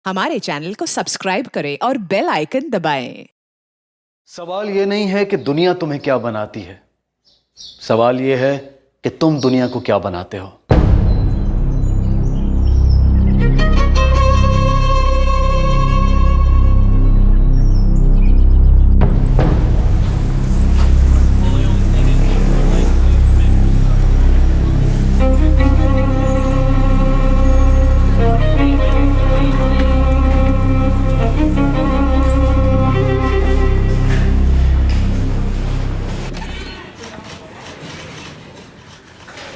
हमारे चैनल को सब्सक्राइब करें और बेल आइकन दबाएं। सवाल ये नहीं है कि दुनिया तुम्हें क्या बनाती है, सवाल ये है कि तुम दुनिया को क्या बनाते हो।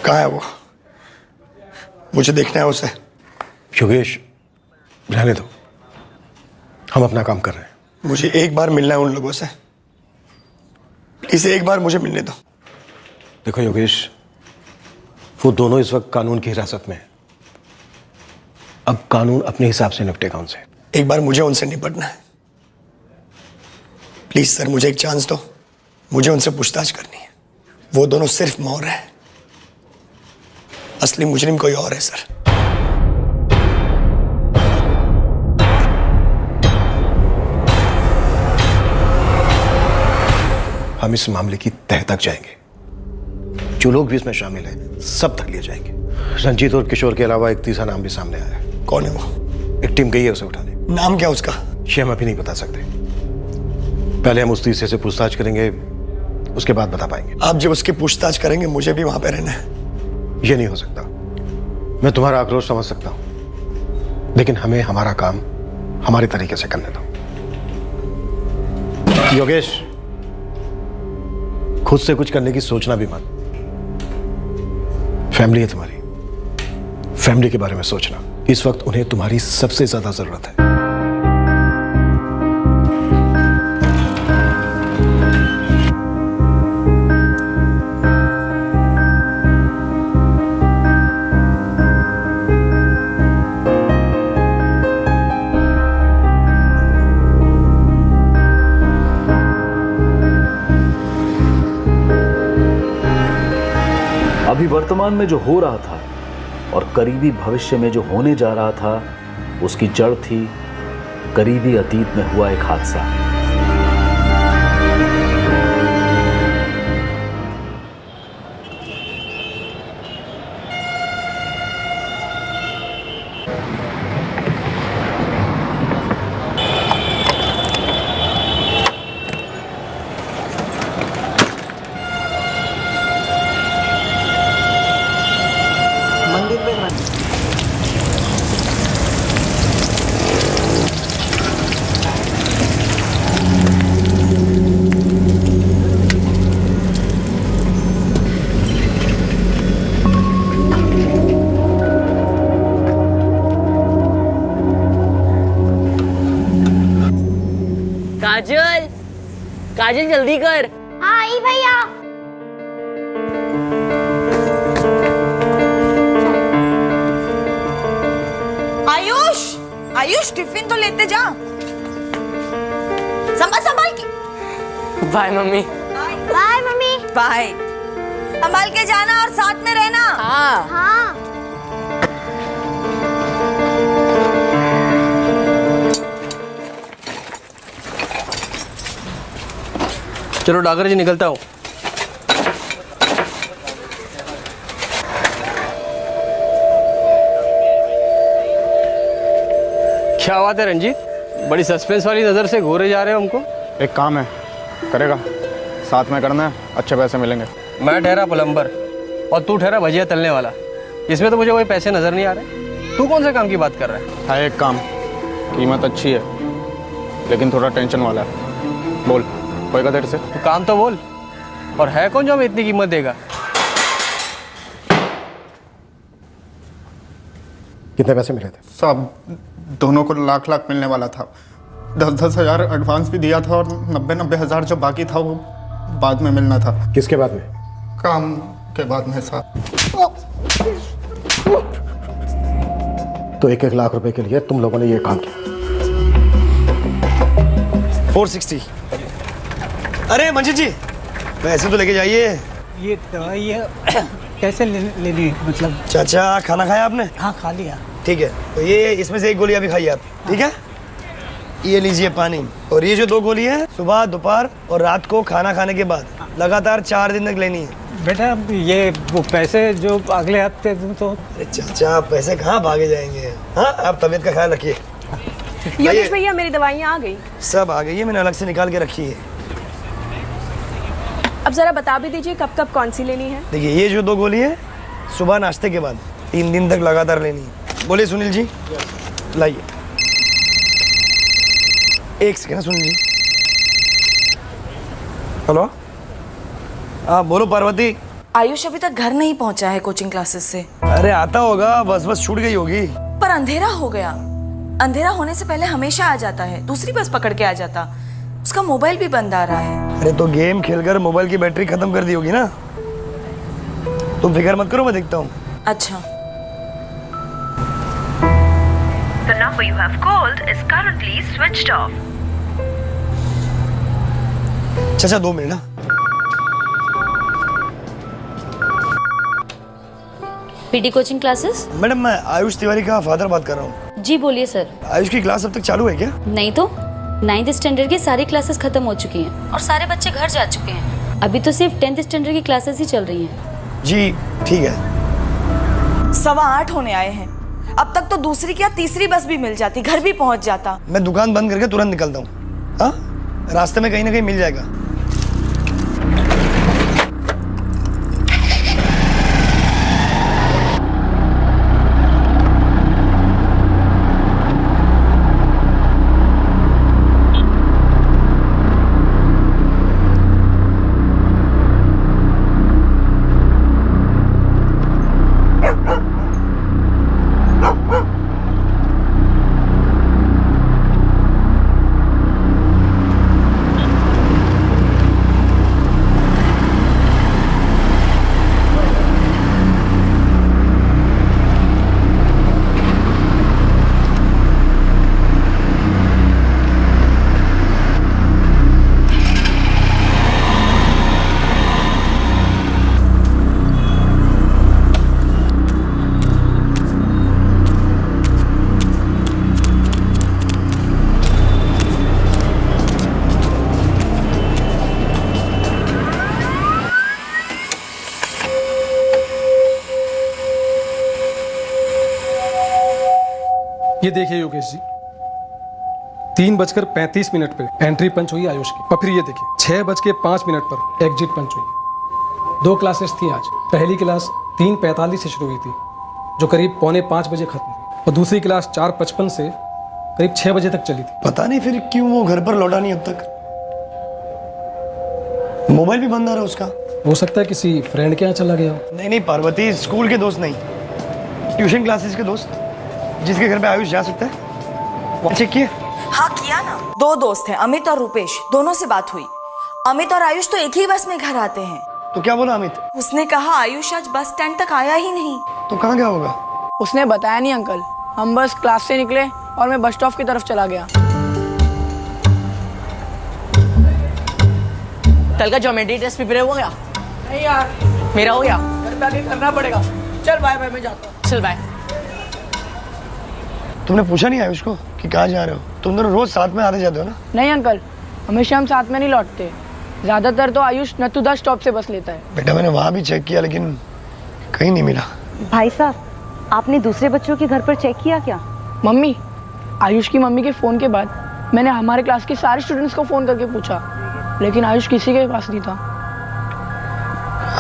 कहाँ है वो? मुझे देखना है उसे। योगेश, रहने दो, हम अपना काम कर रहे हैं। मुझे एक बार मिलना है उन लोगों से, प्लीज एक बार मुझे मिलने दो। देखो योगेश, वो दोनों इस वक्त कानून की हिरासत में है। अब कानून अपने हिसाब से निपटेगा उनसे। एक बार मुझे उनसे निपटना है। प्लीज सर, मुझे एक चांस दो, मुझे उनसे पूछताछ करनी है। वो दोनों सिर्फ मौर है, असली मुजरिम कोई और है सर। हम इस मामले की तह तक जाएंगे। जो लोग भी इसमें शामिल हैं, सब तक लिए जाएंगे। रंजीत और किशोर के अलावा एक तीसरा नाम भी सामने आया है। कौन है वो? एक टीम गई है उसे उठाने। नाम क्या उसका? ये हम अभी नहीं बता सकते। पहले हम उस तीसरे से पूछताछ करेंगे, उसके बाद बता पाएंगे। आप जब उसकी पूछताछ करेंगे, मुझे भी वहां पे रहना है। ये नहीं हो सकता। मैं तुम्हारा आक्रोश समझ सकता हूं, लेकिन हमें हमारा काम हमारे तरीके से करने दो। योगेश, खुद से कुछ करने की सोचना भी मत। फैमिली है तुम्हारी, फैमिली के बारे में सोचना। इस वक्त उन्हें तुम्हारी सबसे ज्यादा जरूरत है। अभी वर्तमान में जो हो रहा था और करीबी भविष्य में जो होने जा रहा था, उसकी जड़ थी करीबी अतीत में हुआ एक हादसा। काजल, काजल जल्दी कर। हाँ आई भैया। आयुष, आयुष टिफिन तो लेते जा। संभाल संभाल के। Bye mummy. Bye mummy. Bye. संभाल के जाना और साथ में रहना। हाँ। हाँ। चलो डागर जी, निकलता हूँ। क्या बात है रंजीत, बड़ी सस्पेंस वाली नजर से घूरे जा रहे हो हमको। एक काम है, करेगा? साथ में करना है, अच्छे पैसे मिलेंगे। मैं ठहरा प्लम्बर और तू ठहरा भजिया तलने वाला। इसमें तो मुझे कोई पैसे नजर नहीं आ रहे। तू कौन से काम की बात कर रहा है? एक काम, कीमत अच्छी है लेकिन थोड़ा टेंशन वाला है। बोल, होएगा तेरे से? तू काम तो बोल। और है कौन जो हमें इतनी कीमत देगा? कितने पैसे मिले थे? सब दोनों को लाख लाख मिलने वाला था। 10-10 हज़ार एडवांस भी दिया था और 90-90 हज़ार जो बाकी था वो बाद में मिलना था। किसके बाद में? काम के बाद में साथ। तो 1-1 लाख रुपए के लिए तुम लोगों ने ये काम किया। 460। अरे मंजिल जी, पैसे तो लेके जाइए। ये दवाई है कैसे लेनी, मतलब? चाचा, खाना खाया आपने? हाँ खा लिया। ठीक है, तो ये इसमें से एक गोली अभी खाइए आप, ठीक है? ये लीजिए पानी, और ये जो 2 गोली है सुबह, दोपहर और रात को खाना खाने के बाद लगातार 4 दिन तक लेनी है। बेटा ये वो पैसे जो अगले हफ्ते तो। अरे चाचा, पैसे कहाँ भागे जाएंगे? हाँ, आप तबीयत का ख्याल रखिए। योगेश भैया मेरी दवाइयाँ आ गई। सब आ गई है, मैंने अलग से निकाल के रखी है। अब जरा बता भी दीजिए कब कब कौन सी लेनी है। देखिए, ये जो 2 गोली है सुबह नाश्ते के बाद 3 दिन तक लगातार लेनी है। बोलिए सुनील जी, लाइए। 1 सेकेंड सुनील जी। हेलो, हाँ बोलो पार्वती। आयुष अभी तक घर नहीं पहुंचा है कोचिंग क्लासेस से। अरे आता होगा, बस छूट गई होगी। पर अंधेरा हो गया। अंधेरा होने से पहले हमेशा आ जाता है, दूसरी बस पकड़ के आ जाता। उसका मोबाइल भी बंद आ रहा है। अरे तो गेम खेलकर मोबाइल की बैटरी खत्म कर दी होगी ना। तुम फिक्र मत करो, मैं देखता हूँ। अच्छा। The number you have called is currently switched off. चाचा 2 मिनट ना। PT coaching classes? मैडम, मैं आयुष तिवारी का फादर बात कर रहा हूँ। जी बोलिए सर। आयुष की क्लास अब तक चालू है क्या? नहीं तो 9th स्टैंडर्ड की सारी क्लासेस खत्म हो चुकी हैं और सारे बच्चे घर जा चुके हैं। अभी तो सिर्फ 10th स्टैंडर्ड की क्लासेस ही चल रही हैं। जी ठीक है। 8:15 होने आए हैं। अब तक तो दूसरी क्या तीसरी बस भी मिल जाती, घर भी पहुंच जाता। मैं दुकान बंद करके तुरंत निकलता हूँ। हाँ, रास्ते में कहीं ना कहीं मिल जाएगा। ये देखिए योगेश जी, 3:35 पे एंट्री पंच हुई आयुष की। और फिर ये देखिए 6:05 पर एग्जिट पंच हुई। 2 क्लासेस थी आज। पहली क्लास 3:45 से शुरू हुई थी, जो करीब 4:45 बजे खत्म हुई, और दूसरी क्लास 4:55 से करीब 6 बजे तक चली थी। पता नहीं फिर क्यों वो घर पर लौटा नहीं अब तक। मोबाइल भी बंद आ रहा है उसका। हो सकता है किसी फ्रेंड के यहाँ चला गया हो। नहीं पार्वती, स्कूल के दोस्त नहीं, ट्यूशन क्लासेस के दोस्त, जिसके घर पे आयुष जा सकता है। वो चेक किए? हाँ किया ना। 2 दोस्त हैं, अमित और रूपेश, दोनों से बात हुई। अमित और आयुष तो एक ही बस में घर आते हैं। तो क्या बोला अमित? उसने कहा आयुष आज बस स्टैंड तक आया ही नहीं। तो कहाँ गया होगा? उसने बताया नहीं अंकल। हम बस क्लास से निकले और मैं बस स्टॉप की तरफ चला गया। कल का ज्योमेट्री टेस्ट प्रिपेयर हो गया? नहीं यार, मेरा हो गया। घर पे आके करना पड़ेगा। चल बाय बाय, मैं जाता हूँ। चल बाय। तुमने पूछा नहीं आयुष को कि कहाँ जा रहे हो? तुम दोनों रोज साथ में आते जाते हो ना? नहीं अंकल, हमेशा हम साथ में नहीं लौटते। ज्यादातर तो आयुष नथुदा स्टॉप से बस लेता है। बेटा मैंने वहाँ भी चेक किया लेकिन कहीं नहीं मिला। भाई साहब, आपने दूसरे बच्चों के घर पर चेक किया क्या? मम्मी, आयुष की मम्मी के फ़ोन के बाद मैंने हमारे क्लास के सारे स्टूडेंट्स को फ़ोन करके पूछा, लेकिन आयुष किसी के पास नहीं था।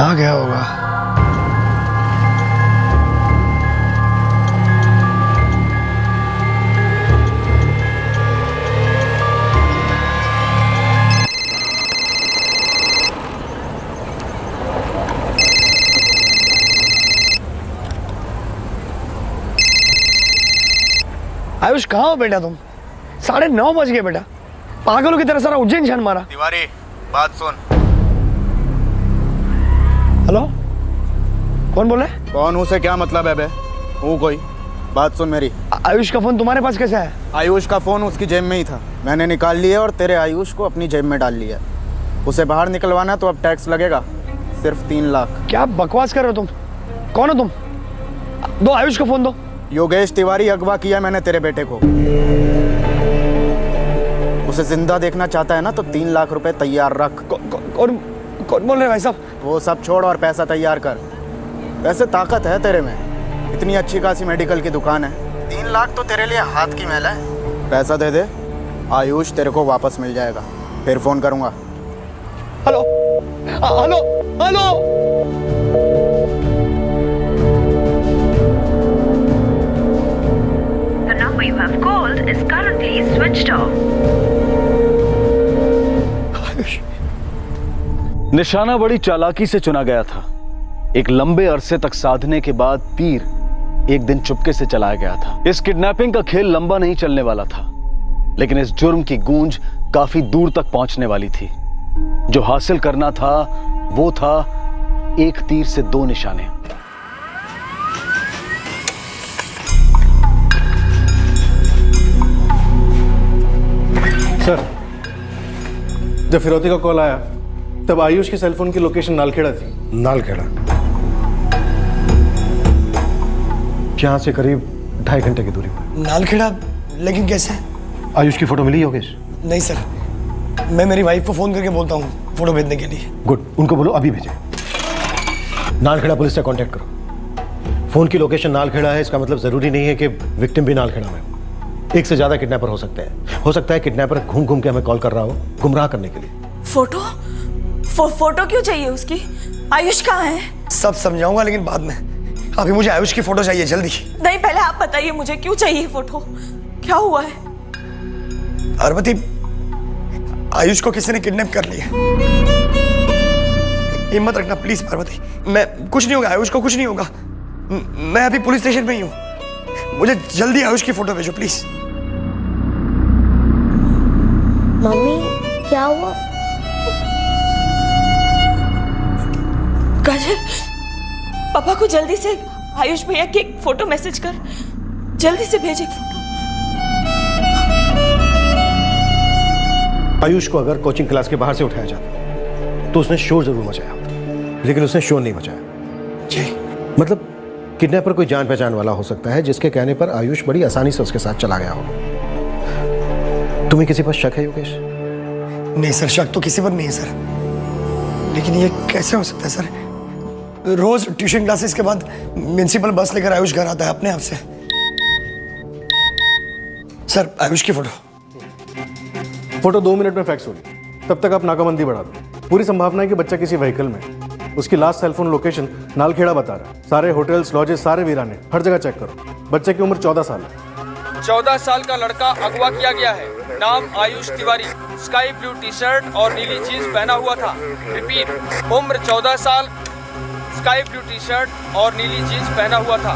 आ गया होगा। आयुष कहाँ हो बेटा तुम? 9:30 बज गए बेटा। पागलों की तरह सारा उज्जैन छान मारा। तिवारी, बात सुन। हेलो, कौन बोल रहा है? कौन हूँ से क्या मतलब है बे? हूँ कोई, बात सुन मेरी। आयुष का फोन तुम्हारे पास कैसे है? आयुष का फोन उसकी जेब में ही था, मैंने निकाल लिया और तेरे आयुष को अपनी जेब में डाल लिया। उसे बाहर निकलवाना तो अब टैक्स लगेगा, सिर्फ 3 लाख। क्या बकवास कर रहे हो तुम? कौन हो तुम? दो आयुष का फोन दो। योगेश तिवारी अगवा किया मैंने तेरे बेटे को। उसे जिंदा देखना चाहता है ना तो 3 लाख रुपए तैयार रख। कौन बोल रहे हैं भाई साहब? वो सब छोड़ और पैसा तैयार कर। वैसे ताकत है तेरे में, इतनी अच्छी खासी मेडिकल की दुकान है। 3 लाख तो तेरे लिए हाथ की मैल है। पैसा दे दे, आयुष तेरे को वापस मिल जाएगा। फिर फोन करूंगा। Hello hello hello. The number you have called is currently switched off. निशाना बड़ी चालाकी से चुना गया था। एक लंबे अरसे तक साधने के बाद तीर एक दिन चुपके से चलाया गया था। इस किडनैपिंग का खेल लंबा नहीं चलने वाला था, लेकिन इस जुर्म की गूंज काफी दूर तक पहुंचने वाली थी। जो हासिल करना था वो था एक तीर से 2 निशाने। सर, जब फिरौती का कॉल आया तब आयुष के सेलफोन की लोकेशन नालखेड़ा थी। नालखेड़ा यहाँ से करीब 2.5 घंटे की दूरी पर। नालखेड़ा? लेकिन कैसे? आयुष की फोटो मिली योगेश? नहीं सर, मैं मेरी वाइफ को फोन करके बोलता हूँ फोटो भेजने के लिए। गुड, उनको बोलो अभी भेजे। नालखेड़ा पुलिस से कांटेक्ट करो। फोन की लोकेशन नालखेड़ा है, इसका मतलब जरूरी नहीं है कि विक्टिम भी नालखेड़ा में हो। एक से ज्यादा किडनैपर हो सकते हैं। हो सकता है किडनैपर घूम घूम के हमें कॉल कर रहा हो गुमराह करने के लिए। फोटो क्यों चाहिए उसकी? आयुष कहाँ है? सब समझाऊंगा लेकिन बाद में। अभी मुझे आयुष की फोटो चाहिए, जल्दी। नहीं, पहले आप बताइए मुझे क्यों चाहिए फोटो, क्या हुआ है? पार्वती, आयुष को किसी ने किडनैप कर लिया। हिम्मत रखना प्लीज पार्वती। मैं कुछ नहीं होगा, आयुष को कुछ नहीं होगा। मैं अभी पुलिस स्टेशन में ही हूँ। मुझे जल्दी आयुष की फोटो भेजो प्लीज। मम्मी क्या हुआ? काजल, पापा को जल्दी से आयुष भैया की एक फोटो मैसेज कर, जल्दी से भेज एक फोटो। आयुष को अगर कोचिंग क्लास के बाहर से उठाया जाता तो उसने शोर जरूर मचाया होता, लेकिन उसने शोर नहीं मचाया। जी मतलब किडनैपर कोई जान पहचान वाला हो सकता है जिसके कहने पर आयुष बड़ी आसानी से उसके साथ चला गया हो। तुम्हें किसी पर शक है योगेश? नहीं सर, शक तो किसी पर नहीं है सर, लेकिन ये कैसे हो सकता है सर? रोज ट्यूशन क्लासेस के बाद म्युनिसिपल बस लेकर आयुष घर आता है अपने आप से। सर, आयुष की फोटो 2 मिनट में फैक्स होगी, तब तक आप नाकाबंदी बढ़ा दो। पूरी संभावना है कि बच्चा किसी व्हीकल में। उसकी लास्ट सेलफोन लोकेशन नालखेड़ा बता रहा है। सारे होटल्स, लॉजेस, सारे वीराने, हर जगह चेक करो। बच्चे की उम्र 14 साल है। 14 साल का लड़का अगवा किया गया है। नाम Ayush Tiwari, sky blue T shirt और नीली जीन्स पहना हुआ था। रिपीट, उम्र 14 साल, स्काई ब्लू टी शर्ट और नीली जीन्स पहना हुआ था।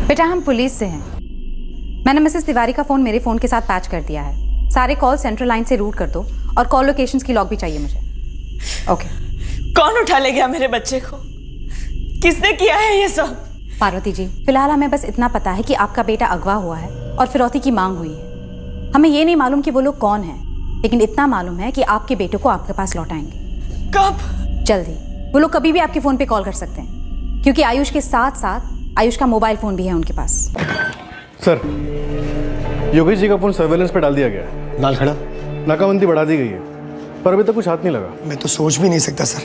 बेटा, हम पुलिस से हैं। मैंने मिसेस तिवारी का फ़ोन मेरे फ़ोन के साथ पैच कर दिया है। सारे कॉल सेंट्रल लाइन से रूट कर दो और कॉल लोकेशंस की लॉग भी चाहिए मुझे। ओके। कौन उठा ले गया मेरे बच्चे को? किसने किया है ये सब? पार्वती जी, फिलहाल हमें बस इतना पता है कि आपका बेटा अगवा हुआ है और फिरौती की मांग हुई है। हमें ये नहीं मालूम कि वो लोग कौन हैं, लेकिन इतना मालूम है कि आपके बेटे को आपके पास लौटाएंगे। कब? जल्दी। वो लोग कभी भी आपके फ़ोन पे कॉल कर सकते हैं, क्योंकि आयुष के साथ साथ आयुष का मोबाइल फ़ोन भी है उनके पास। सर, योगेश जी का फोन सर्वेलेंस पे डाल दिया गया है। नालखेड़ा नाकाबंदी बढ़ा दी गई है, पर अभी तक कुछ हाथ नहीं लगा। मैं तो सोच भी नहीं सकता सर,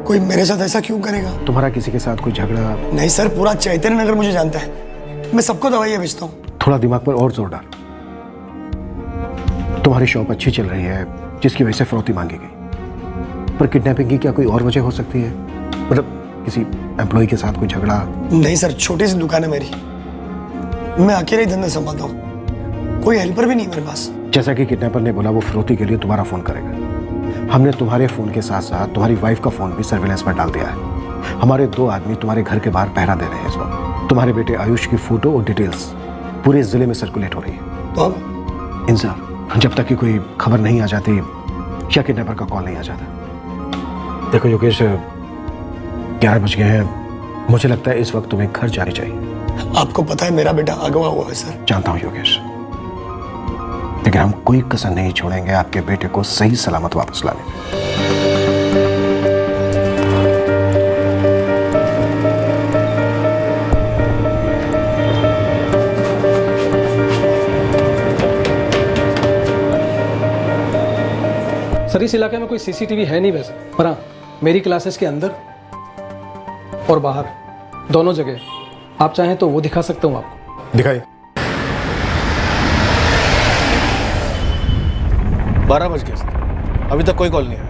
कोई मेरे साथ ऐसा क्यों करेगा? तुम्हारा किसी के साथ कोई झगड़ा? नहीं सर, पूरा चैतन्य नगर मुझे जानता है। मैं सबको दवाइयाँ भेजता हूँ। थोड़ा दिमाग पर और जोर डाल। तुम्हारी शॉप अच्छी चल रही है जिसकी वजह से फिरौती मांगी गई, पर किडनैपिंग की क्या कोई और वजह हो सकती है? मतलब किसी एम्प्लॉय के साथ कोई झगड़ा? नहीं सर, छोटी सी दुकान है मेरी, मैं अकेले ही धंधा संभालता हूँ, कोई हेल्पर भी नहीं मेरे पास। जैसा कि किडनैपर ने बोला वो फिरौती के लिए तुम्हारा फोन करेगा। हमने तुम्हारे फोन के साथ साथ तुम्हारी वाइफ का फोन भी सर्विलेंस पर डाल दिया है। हमारे 2 आदमी तुम्हारे घर के बाहर पहरा दे रहे हैं इस वक्त। तुम्हारे बेटे आयुष की फोटो और डिटेल्स पूरे जिले में सर्कुलेट हो रही है। तो अब इंसाफ, जब तक कि कोई खबर नहीं आ जाती या किडनैपर का कॉल नहीं आ जाता। देखो योगेश, 11 बज गए हैं, मुझे लगता है इस वक्त तुम्हें घर जानी चाहिए। आपको पता है मेरा बेटा अगवा हुआ है सर। जानता हूं योगेश, लेकिन हम कोई कसर नहीं छोड़ेंगे आपके बेटे को सही सलामत वापस लाने में। सर इस इलाके में कोई सीसीटीवी है नहीं वैसे, पर हाँ मेरी क्लासेस के अंदर और बाहर दोनों जगह आप चाहें तो वो दिखा सकता हूँ आपको। दिखाइए। 12 बज गए सर, अभी तक कोई कॉल नहीं आया।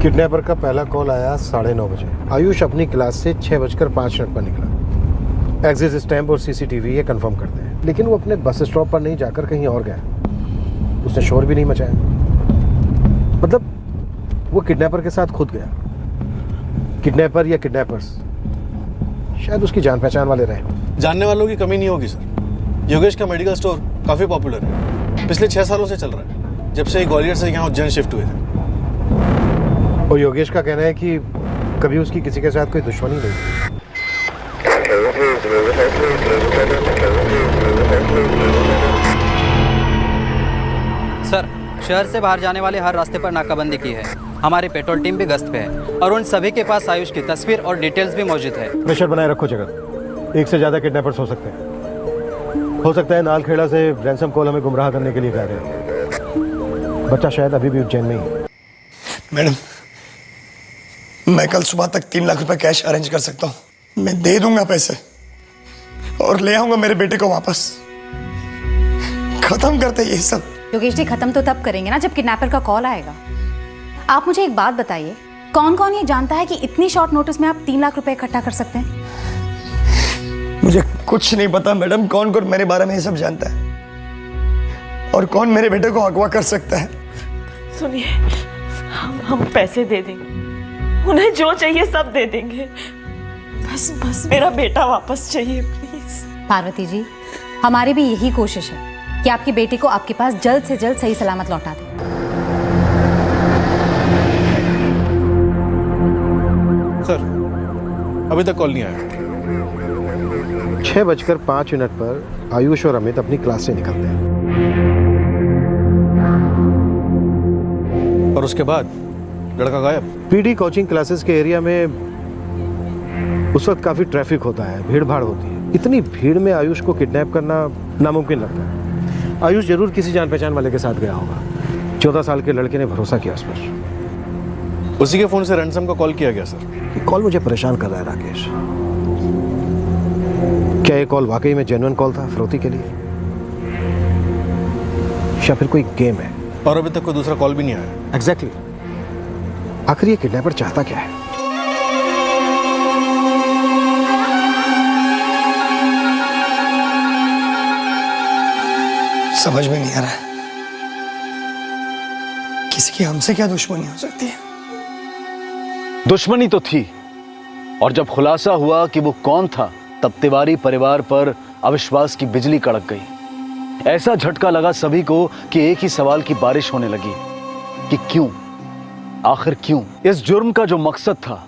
किडनैपर का पहला कॉल आया 9:30 बजे। आयुष अपनी क्लास से 6:05 पर निकला। एग्जिट स्टैम्प और सीसीटीवी ये कंफर्म करते हैं, लेकिन वो अपने बस स्टॉप पर नहीं जाकर कहीं और गया। उसने शोर भी नहीं मचाया, मतलब वो किडनैपर के साथ खुद गया। किडनैपर या किडनैपर्स शायद उसकी जान पहचान वाले रहे। जानने वालों की कमी नहीं होगी सर। योगेश का मेडिकल स्टोर काफी पॉपुलर है, पिछले 6 सालों से चल रहा है, जब से ग्वालियर से यहाँ उज्जैन शिफ्ट हुए थे। और योगेश का कहना है कि कभी उसकी किसी के साथ कोई दुश्मनी नहीं थी। सर, शहर से बाहर जाने वाले हर रास्ते पर नाकाबंदी की है। हमारी पेट्रोल टीम भी गश्त पे है और उन सभी के पास आयुष की तस्वीर और डिटेल्स भी मौजूद है। प्रेशर बनाए रखो जगह। एक से ज्यादा किडनैपर्स हो सकते हैं। हो सकता है नालखेड़ा से रैंसम कॉल हमें गुमराह करने के लिए कह रहे हैं। बच्चा शायद अभी भी उज्जैन में ही है। मैडम, मैं कल सुबह तक 3 लाख रुपए कैश अरेंज कर सकता हूँ। मैं दे दूंगा पैसे और ले आऊंगा मेरे बेटे को वापस। खत्म करते ये सब। योगेश जी, खत्म तो तब करेंगे ना जब किडनैपर का कॉल आएगा। आप मुझे एक बात बताइए, कौन कौन ये जानता है कि इतनी शॉर्ट नोटिस में आप 3 लाख रुपए इकट्ठा कर सकते हैं? मुझे कुछ नहीं पता मैडम, कौन कौन मेरे बारे में ये सब जानता है और कौन मेरे बेटे को अगवा कर सकता है। सुनिए, हम पैसे दे देंगे, उन्हें जो चाहिए सब दे देंगे। बस मेरा बेटा वापस चाहिए प्लीज। पार्वती जी, हमारी भी यही कोशिश है कि आपके बेटे को आपके पास जल्द से जल्द सही सलामत लौटा दें। सर, अभी तक कॉल नहीं आया। 6:05 पर आयुष और अमित अपनी क्लास से निकलते हैं और उसके बाद लड़का गायब। पीडी कोचिंग क्लासेस के एरिया में उस वक्त काफी ट्रैफिक होता है, भीड़ भाड़ होती है। इतनी भीड़ में आयुष को किडनैप करना नामुमकिन लगता है। आयुष जरूर किसी जान पहचान वाले के साथ गया होगा। 14 साल के लड़के ने भरोसा किया उस पर। उसी के फोन से रैंसम का कॉल किया गया सर। ये कॉल मुझे परेशान कर रहा है राकेश। क्या ये कॉल वाकई में जेन्युइन कॉल था फिरौती के लिए, या फिर कोई गेम है? और अभी तक कोई दूसरा कॉल भी नहीं आया। एग्जैक्टली। आखिर ये किडनैपर चाहता क्या है? समझ में नहीं आ रहा है, किसी की हमसे क्या दुश्मनी हो सकती है? दुश्मनी तो थी, और जब खुलासा हुआ कि वो कौन था, तब तिवारी परिवार पर अविश्वास की बिजली कड़क गई। ऐसा झटका लगा सभी को कि एक ही सवाल की बारिश होने लगी कि क्यों, आखिर क्यों? इस जुर्म का जो मकसद था,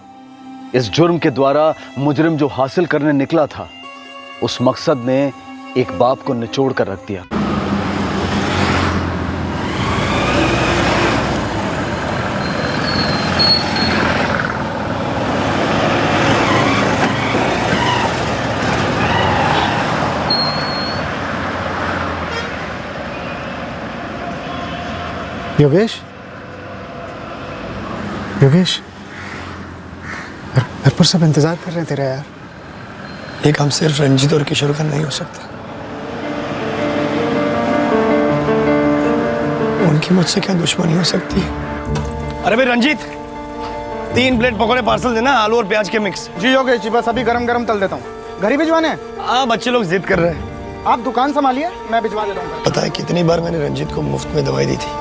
इस जुर्म के द्वारा मुजरिम जो हासिल करने निकला था, उस मकसद ने एक बाप को निचोड़ कर रख दिया। योगेश, योगेश, घर पर सब इंतजार कर रहे हैं तेरा यार। ये काम सिर्फ रंजीत और किशोर का नहीं हो सकता। उनकी मुझसे क्या दुश्मनी हो सकती है? अरे भाई रंजीत, 3 प्लेट पकौड़े पार्सल देना, आलू और प्याज के मिक्स। जी योगेश जी, बस अभी गरम गरम तल देता हूँ। घर ही भिजवाने हैं? हाँ, बच्चे लोग जिद कर रहे हैं। आप दुकान संभालिए, मैं भिजवा देता हूँ। पता है कितनी बार मैंने रंजीत को मुफ्त में दवाई दी थी,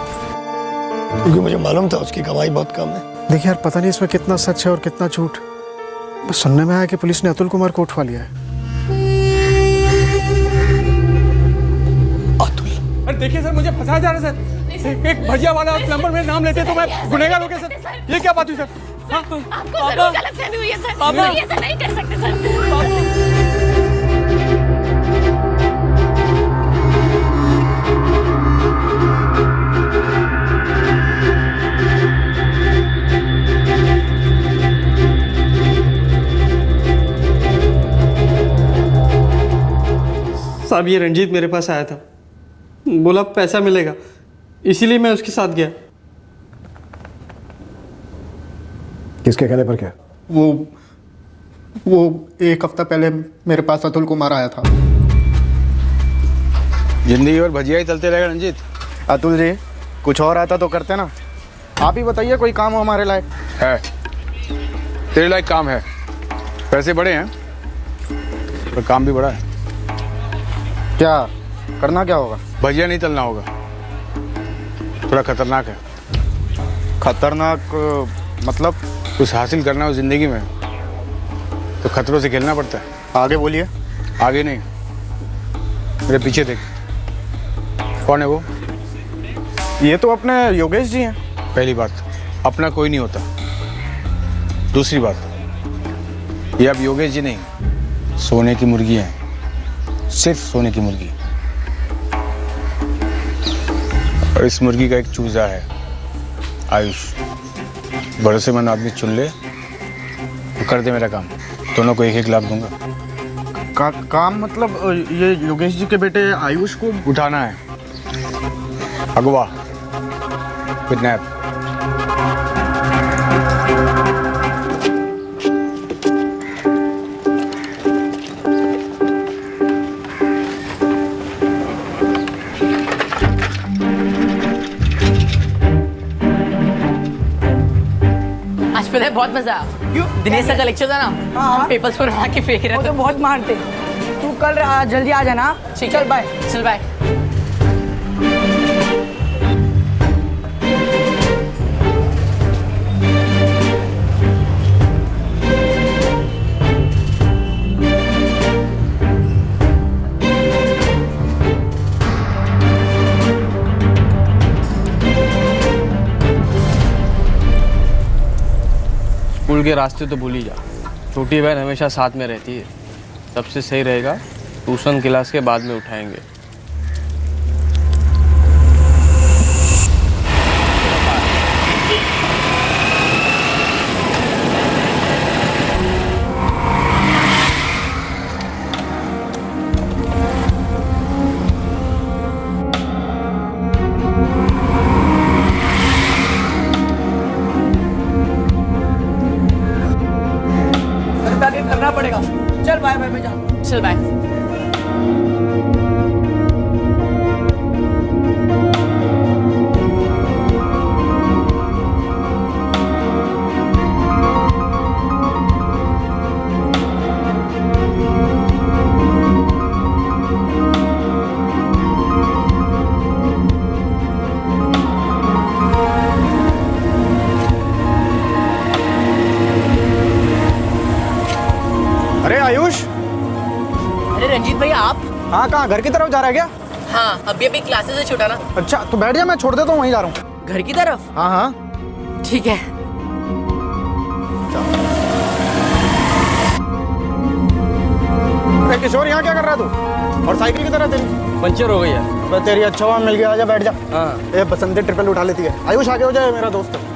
क्योंकि मुझे मालूम था उसकी कमाई बहुत कम है। देखिए यार, पता नहीं इसमें कितना सच है और कितना झूठ। बस सुनने में आया कि पुलिस ने अतुल कुमार को उठवा लिया है। अतुल? अरे देखिए सर, मुझे फंसाया जा रहा है सर। एक भजिया वाला प्लम्बर में नाम लेते तो मैं गुनहगार हो गया सर। ये क्या बात हुई सर? हाँ? आपको जरूर गलतफहमी हुई है सर। पापा। ये ऐसा नहीं कर सकते सर। साहब ये रंजीत मेरे पास आया था, बोला पैसा मिलेगा, इसीलिए मैं उसके साथ गया। किसके कहने पर क्या? वो एक हफ्ता पहले मेरे पास अतुल कुमार आया था। जिंदगी भर भजिया ही चलते रहेगा रंजीत। अतुल जी कुछ और आता तो करते ना। आप ही बताइए कोई काम हो हमारे लायक। है, तेरे लायक काम है। पैसे बड़े हैं पर काम भी बड़ा है। क्या करना क्या होगा? भजिया नहीं तलना होगा, थोड़ा खतरनाक है। खतरनाक मतलब? कुछ हासिल करना हो जिंदगी में तो खतरों से खेलना पड़ता है। आगे बोलिए। आगे नहीं, मेरे पीछे देख। कौन है वो? ये तो अपने योगेश जी हैं। पहली बात, अपना कोई नहीं होता। दूसरी बात, ये अब योगेश जी नहीं, सोने की मुर्गी है, सिर्फ सोने की मुर्गी। और इस मुर्गी का एक चूजा है, आयुष। भरोसेमंद आदमी चुन ले तो कर दे मेरा काम। दोनों को 1-1 लाख दूंगा। काम मतलब ये योगेश जी के बेटे आयुष को उठाना है, अगवा, किडनैप। आज पता है बहुत मजा आया। क्यों? दिनेश सर का लेक्चर था ना, हम पेपर्स पर उठा के फेंक रहे थे। वो तो बहुत मारते। तू कल जल्दी आ जाना। चल बाय। चल बाय। स्कूल के रास्ते तो भूल ही जा, छोटी बहन हमेशा साथ में रहती है। सबसे सही रहेगा ट्यूशन क्लास के बाद में उठाएंगे। करना पड़ेगा। चल बाय बाय, मैं जाऊँ। चल बाय। अरे आयुष। अरे रंजीत भैया आप? हाँ, कहाँ? घर की तरफ जा रहा है क्या? हाँ, अभी क्लासेस से छुटा ना। अच्छा तो बैठ जा, मैं छोड़ देता हूँ, वहीं जा रहा हूँ। घर की तरफ? हाँ हाँ ठीक है। अरे किशोर, यहाँ क्या कर रहा है तू? और साइकिल की तरह तेरी पंचर हो गई है। तेरी अच्छा हुआ मिल गया, आजा बैठ जा। हाँ। ये बसंती ट्रिपल उठा लेती है। आयुष आगे हो जाए, मेरा दोस्त है।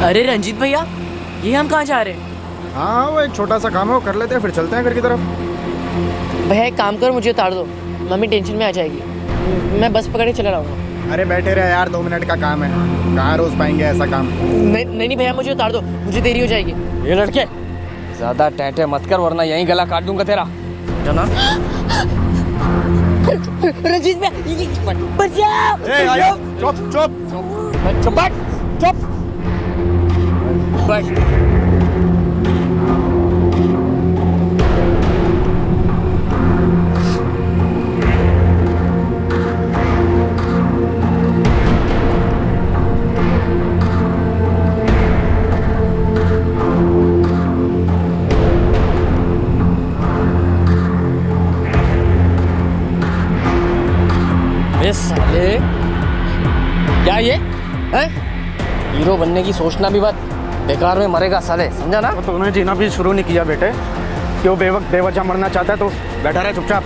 अरे रंजीत भैया, ये हम कहाँ जा रहे हैं? हाँ, वो एक छोटा सा काम है, वो कर लेते हैं, फिर चलते हैं घर की तरफ। भैया एक काम कर, मुझे उतार दो, मम्मी टेंशन में आ जाएगी। मैं बस पकड़ के चला जाऊंगा। अरे बैठे रहे यार, 2 मिनट का काम है, कहाँ रोज पाएंगे ऐसा काम। नहीं भैया, मुझे उतार दो, मुझे देरी हो जाएगी। ये लड़के ज्यादा टैटे मत कर, वरना यहीं गला काट दूंगा तेरा। जाना। रंजीत भैया, बचाओ! चुप चुप चुप बैठ, चुप बैठ। हीरो बनने की सोचना भी मत, बेकार में मरेगा साले, समझा ना? तो उन्हें जीना भी शुरू नहीं किया बेटे कि वो बेवजह मरना चाहता है तो बैठा रहे चुपचाप।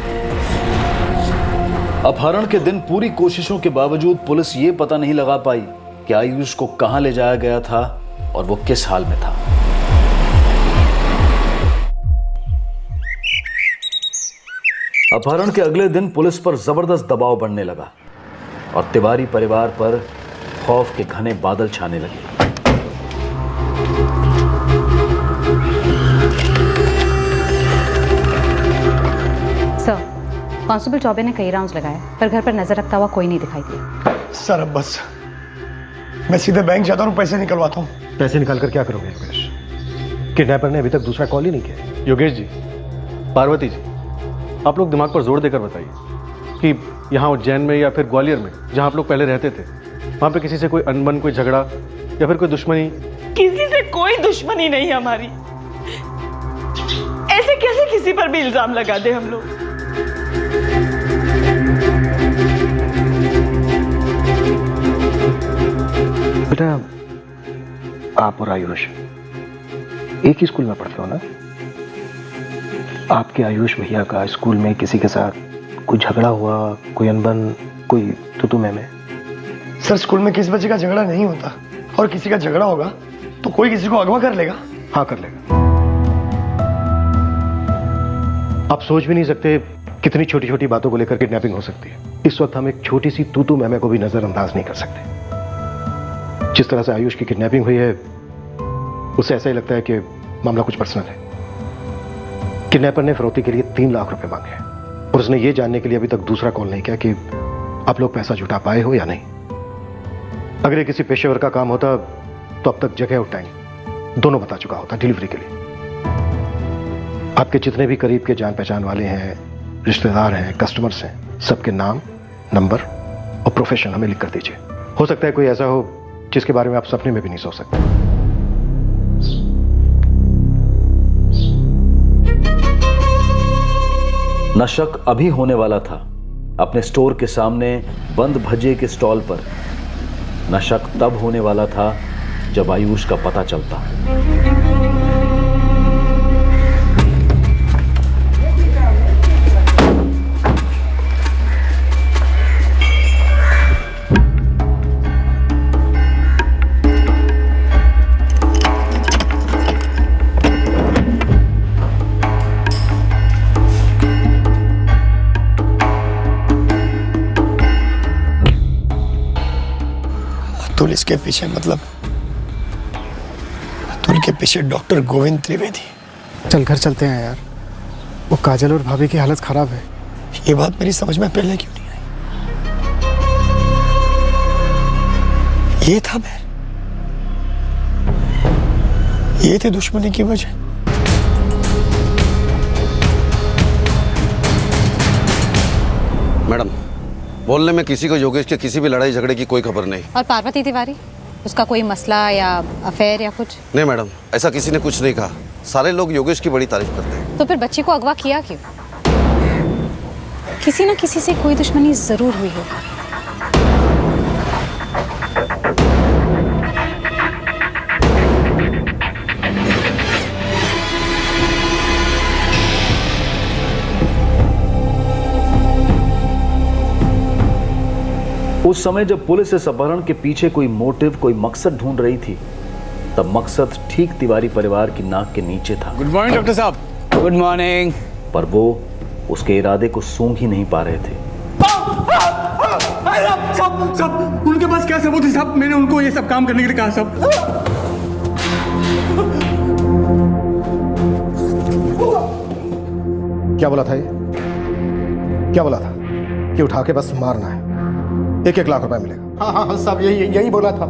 अपहरण के दिन पूरी कोशिशों के बावजूद पुलिस ये पता नहीं लगा पाई कि आयुष को कहां ले जाया गया था और वो किस हाल में था। अपहरण के अगले दिन पुलिस पर जबरदस्त दबाव बढ़ने लगा और तिवारी परिवार पर खौफ के घने बादल छाने लगे। सर, कांस्टेबल चौबे ने कई राउंड्स लगाए पर घर पर नजर रखता हुआ कोई नहीं दिखाई दिया। सर अब बस मैं सीधे बैंक जाता हूँ, पैसे निकलवाता हूँ। पैसे निकाल कर क्या करोगे योगेश? किडनैपर ने अभी तक दूसरा कॉल ही नहीं किया। योगेश जी, पार्वती जी, आप लोग दिमाग पर जोर देकर बताइए कि यहाँ उज्जैन में या फिर ग्वालियर में जहाँ आप लोग पहले रहते थे, वहाँ पे किसी से कोई अनबन, कोई झगड़ा या फिर कोई दुश्मनी? किसी से कोई दुश्मनी नहीं हमारी। ऐसे कैसे किसी पर भी इल्जाम लगा दे हम लोग? बेटा, आप और आयुष एक ही स्कूल में पढ़ते हो ना? आपके आयुष भैया का स्कूल में किसी के साथ कोई झगड़ा हुआ, कोई अनबन, कोई तू में? सर स्कूल में किसी बच्चे का झगड़ा नहीं होता, और किसी का झगड़ा होगा तो कोई किसी को अगवा कर लेगा। हाँ कर लेगा। आप सोच भी नहीं सकते कितनी छोटी छोटी बातों को लेकर किडनैपिंग हो सकती है। इस वक्त हम एक छोटी सी तू मैमे को भी नजरअंदाज नहीं कर सकते। जिस तरह से आयुष की किडनैपिंग हुई है उससे ऐसा ही लगता है कि मामला कुछ पर्सनल है। किडनैपर ने फिरौती के लिए 3 लाख रुपए मांगे हैं और उसने ये जानने के लिए अभी तक दूसरा कॉल नहीं किया कि आप लोग पैसा जुटा पाए हो या नहीं। अगर ये किसी पेशेवर का काम होता तो अब तक जगह और टाइम दोनों बता चुका होता डिलीवरी के लिए। आपके जितने भी करीब के जान पहचान वाले हैं, रिश्तेदार हैं, कस्टमर्स हैं, सबके नाम, नंबर और प्रोफेशन हमें लिख कर दीजिए। हो सकता है कोई ऐसा हो जिसके बारे में आप सपने में भी नहीं सोच सकते। नशक अभी होने वाला था अपने स्टोर के सामने बंद भजिए के स्टॉल पर। नशक तब होने वाला था जब आयुष का पता चलता। अतुल इसके पीछे, मतलब अतुल के पीछे डॉक्टर गोविंद त्रिवेदी। चल घर चलते हैं यार, वो काजल और भाभी की हालत खराब है। ये बात मेरी समझ में पहले क्यों नहीं आई? ये था बैर, ये थी दुश्मनी की वजह। मैडम, बोलने में किसी को योगेश के किसी भी लड़ाई झगड़े की कोई खबर नहीं। और पार्वती तिवारी, उसका कोई मसला या अफेयर या कुछ? नहीं मैडम, ऐसा किसी ने कुछ नहीं कहा। सारे लोग योगेश की बड़ी तारीफ करते हैं। तो फिर बच्ची को अगवा किया क्यों? किसी ना किसी से कोई दुश्मनी जरूर हुई होगी। उस समय जब पुलिस इस अपहरण के पीछे कोई मोटिव, कोई मकसद ढूंढ रही थी, तब मकसद ठीक तिवारी परिवार की नाक के नीचे था। गुड मॉर्निंग डॉक्टर साहब। Good morning. पर वो उसके इरादे को सूंघ ही नहीं पा रहे थे। साहब, उनके पास क्या सबूत है साहब? मैंने उनको ये सब काम करने के लिए कहा साहब। क्या बोला था ये? क्या बोला था कि उठा के बस मारना है, 1-1 लाख रुपए मिलेगा? हाँ हाँ सब यही बोला था।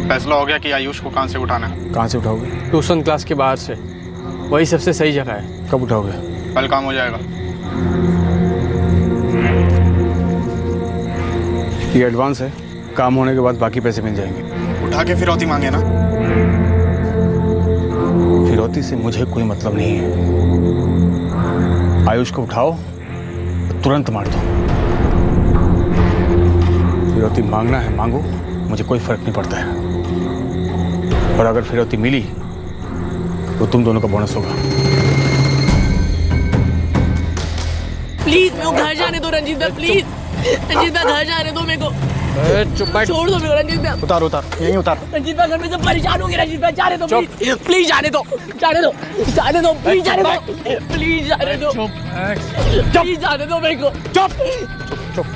फैसला हो गया कि आयुष को कहाँ से उठाना है। कहाँ से उठाओगे? ट्यूशन क्लास के बाहर से, वही सबसे सही जगह है। कब उठाओगे? कल काम हो जाएगा। ये एडवांस है, काम होने के बाद बाकी पैसे मिल जाएंगे। उठा के फिरौती मांगे ना। फिरौती से मुझे कोई मतलब नहीं है। आयुष को उठाओ, तुरंत मार दो। फिरौती मांगना है मांगो, मुझे कोई फर्क नहीं पड़ता है। और अगर फिरौती मिली तो तुम दोनों का बोनस होगा। प्लीज मेरे को घर जाने दो रंजीत भाई, प्लीज रंजीत भाई घर जाने दो मेरे को। चुप बैठ। छोड़ दो मेरे को रंजीत भाई। उतार उतार, यहीं उतार। रंजीत भाई घर में सब परेशान हो गए। रंजीत भाई जाने दो प्लीज, प्लीज जाने दो, जाने दो, जाने दो, प्लीज जाने दो, प्लीज जाने दो, प्लीज जाने दो मेरे को। चुप चुप।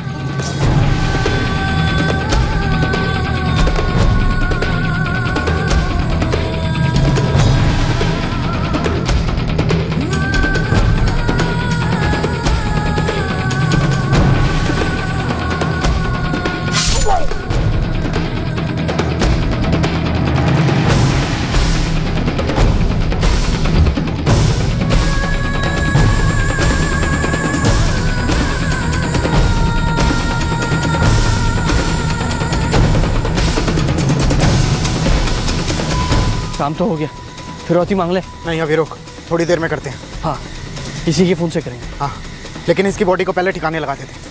काम तो हो गया, फिरौती मांग ले। नहीं अभी रुक, थोड़ी देर में करते हैं। हाँ, इसी के फ़ोन से करेंगे। हाँ, लेकिन इसकी बॉडी को पहले ठिकाने लगा देते।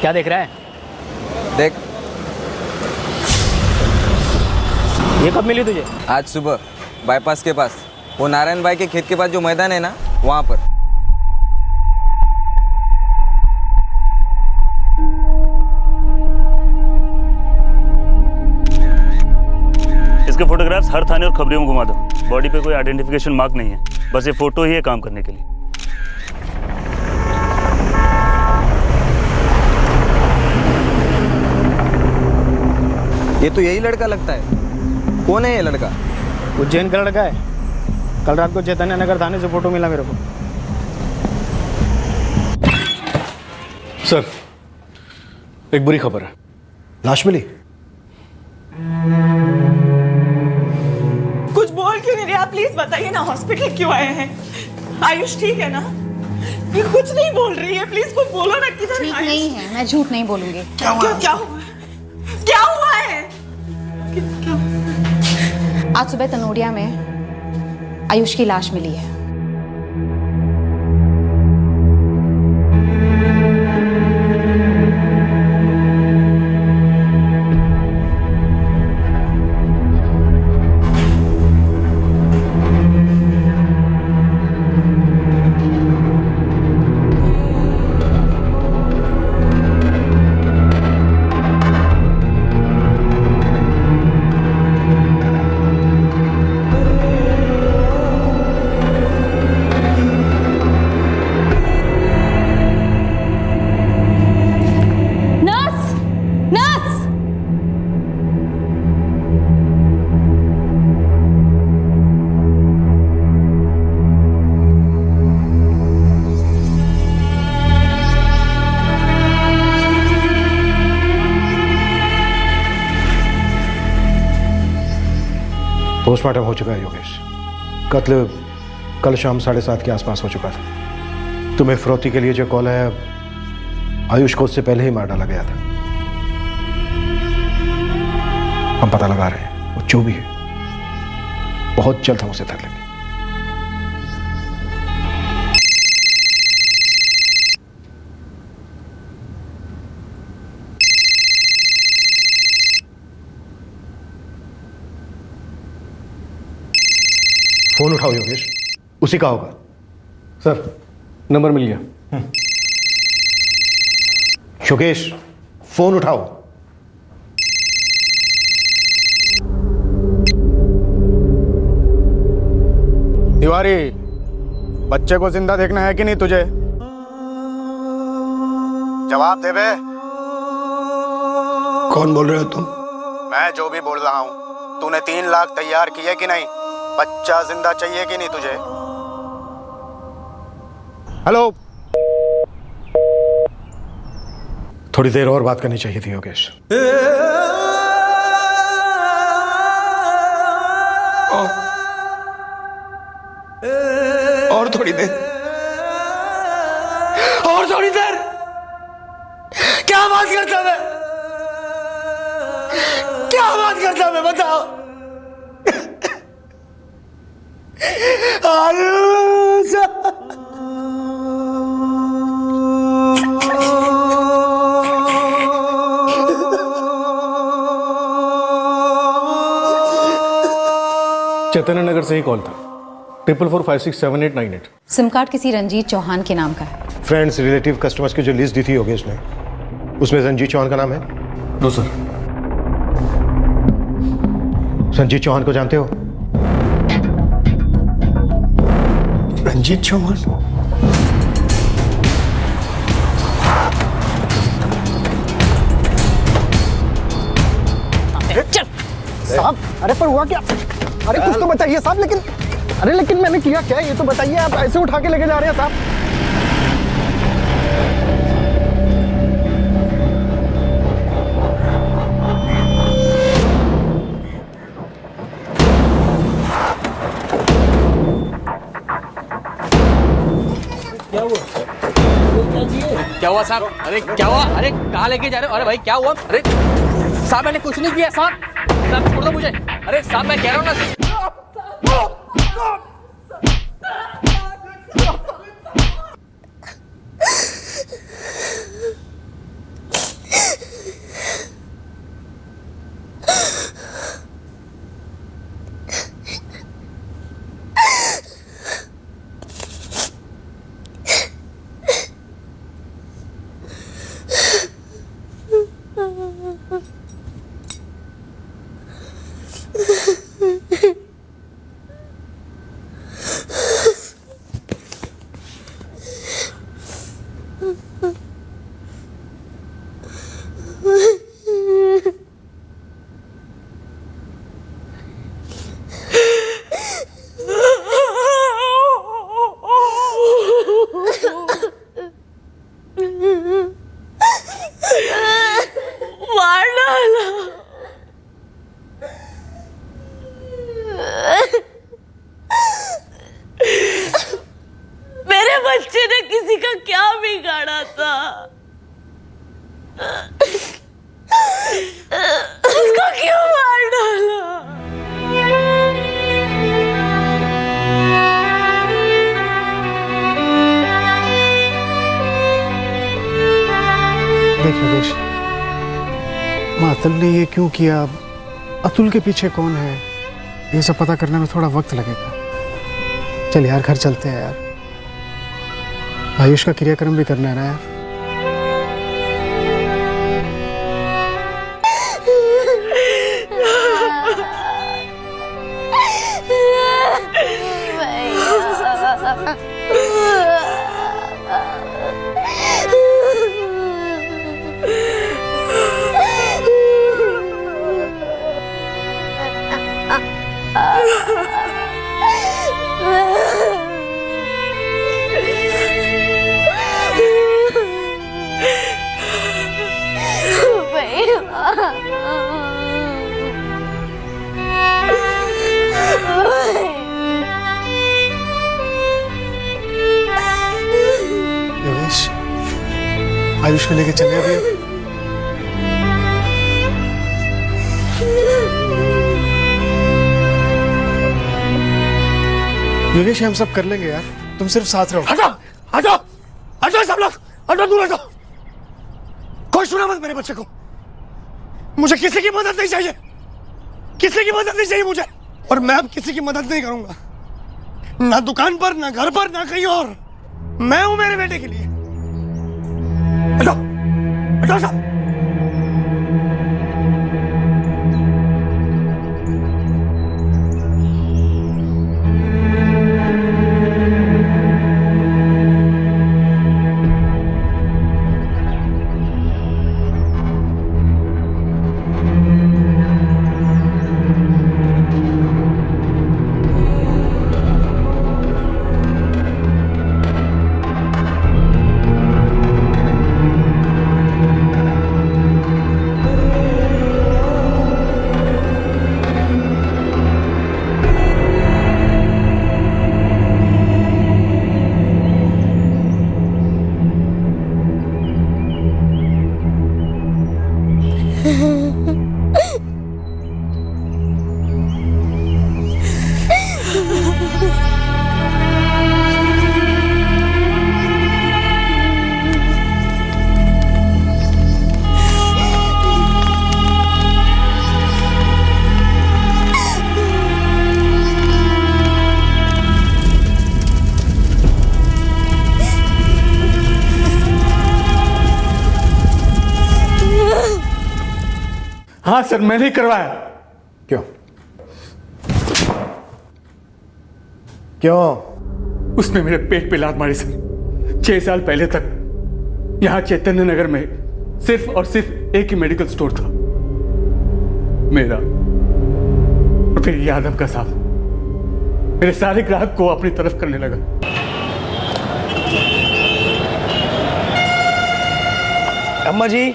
क्या देख रहा है? देख, ये कब मिली तुझे? आज सुबह बाईपास के पास, वो नारायण भाई के खेत के पास जो मैदान है ना, वहाँ पर। इसके फोटोग्राफ्स हर थाने और खबरियों में घुमा दो। बॉडी पे कोई आइडेंटिफिकेशन मार्क नहीं है, बस ये फोटो ही है काम करने के लिए। ये तो यही लड़का लगता है। कौन है ये लड़का? उज्जैन का लड़का है। कल रात को चैतन्य नगर थाने से फोटो मिला मेरे को। सर, एक बुरी खबर है। लाश मिली? कुछ बोल क्यों नहीं रहे आप? प्लीज बताइए ना, हॉस्पिटल क्यों आए हैं? आयुष ठीक है ना? ये कुछ नहीं बोल रही है, प्लीज कुछ बोलो ना। किधर ठीक नहीं है, मैं झूठ नहीं बोलूंगी। क्या हुआ? क्या हुआ है? आज सुबह तनोड़िया में आयुष की लाश मिली है। पोस्टमार्टम हो चुका है योगेश। कत्ल कल शाम 7:30 के आसपास हो चुका था। तुम्हें फिरौती के लिए जो कॉल है, आयुष को उससे पहले ही मार डाला गया था। हम पता लगा रहे हैं, वो जो भी है बहुत जल्द हम उसे धर लेंगे। फोन उठाओ योगेश, उसी का होगा। सर, नंबर मिल गया। योगेश, फोन उठाओ। तिवारी, बच्चे को जिंदा देखना है कि नहीं तुझे? जवाब दे बे। कौन बोल रहे हो तुम? मैं जो भी बोल रहा हूँ। तूने 3 लाख तैयार किए कि नहीं? बच्चा जिंदा चाहिए कि नहीं तुझे? हेलो। थोड़ी देर और बात करनी चाहिए थी योगेश। थोड़ी देर, और थोड़ी देर। क्या बात करता मैं, क्या बात करता मैं, बताओ। आयुष, चैतन्य नगर से ही कॉल था, 44467898। सिम कार्ड किसी रंजीत चौहान के नाम का है। फ्रेंड्स, रिलेटिव, कस्टमर्स की जो लिस्ट दी थी योगेश ने, उसमें रंजीत चौहान का नाम है? No sir. रंजीत चौहान को जानते हो? रंजीत चौहान? चल साहब, अरे पर हुआ क्या? अरे कुछ तो बताइए साहब। लेकिन मैंने किया क्या, ये तो बताइए। आप ऐसे उठा के लेके जा रहे हैं साहब। क्या हुआ साहब? अरे क्या हुआ? अरे कहाँ लेके जा रहे हो? अरे भाई क्या हुआ? अरे साहब मैंने कुछ नहीं किया साहब। साहब छोड़ दो मुझे। अरे साहब मैं कह रहा हूँ ना। मेरे बच्चे ने किसी का क्या बिगाड़ा था? उसको क्यों मार डाला? देख योगेश, मातल ने ये क्यों किया, अतुल के पीछे कौन है, ये सब पता करने में थोड़ा वक्त लगेगा। चल यार घर चलते हैं यार, आयुष का क्रियाक्रम भी करना है ना यार। योगेश, आयुष को लेके चले अभी। योगेश हम सब कर लेंगे यार, तुम सिर्फ साथ रहो। हटो हटो हटो सब लोग, हटो दूर हटो। कोई सुना मत मेरे बच्चे को। मुझे किसी की मदद नहीं चाहिए, किसी की मदद नहीं चाहिए मुझे। और मैं अब किसी की मदद नहीं करूंगा, ना दुकान पर, ना घर पर, ना कहीं और। मैं हूं मेरे बेटे के लिए। हटो हटो सब। हाँ सर, मैंने ही करवाया। क्यों? क्यों? उसने मेरे पेट पे लात मारी सर। 6 साल पहले तक यहाँ चैतन्य नगर में सिर्फ और सिर्फ एक ही मेडिकल स्टोर था, मेरा। और फिर यादव का साथ मेरे सारे ग्राहक को अपनी तरफ करने लगा। अम्मा जी,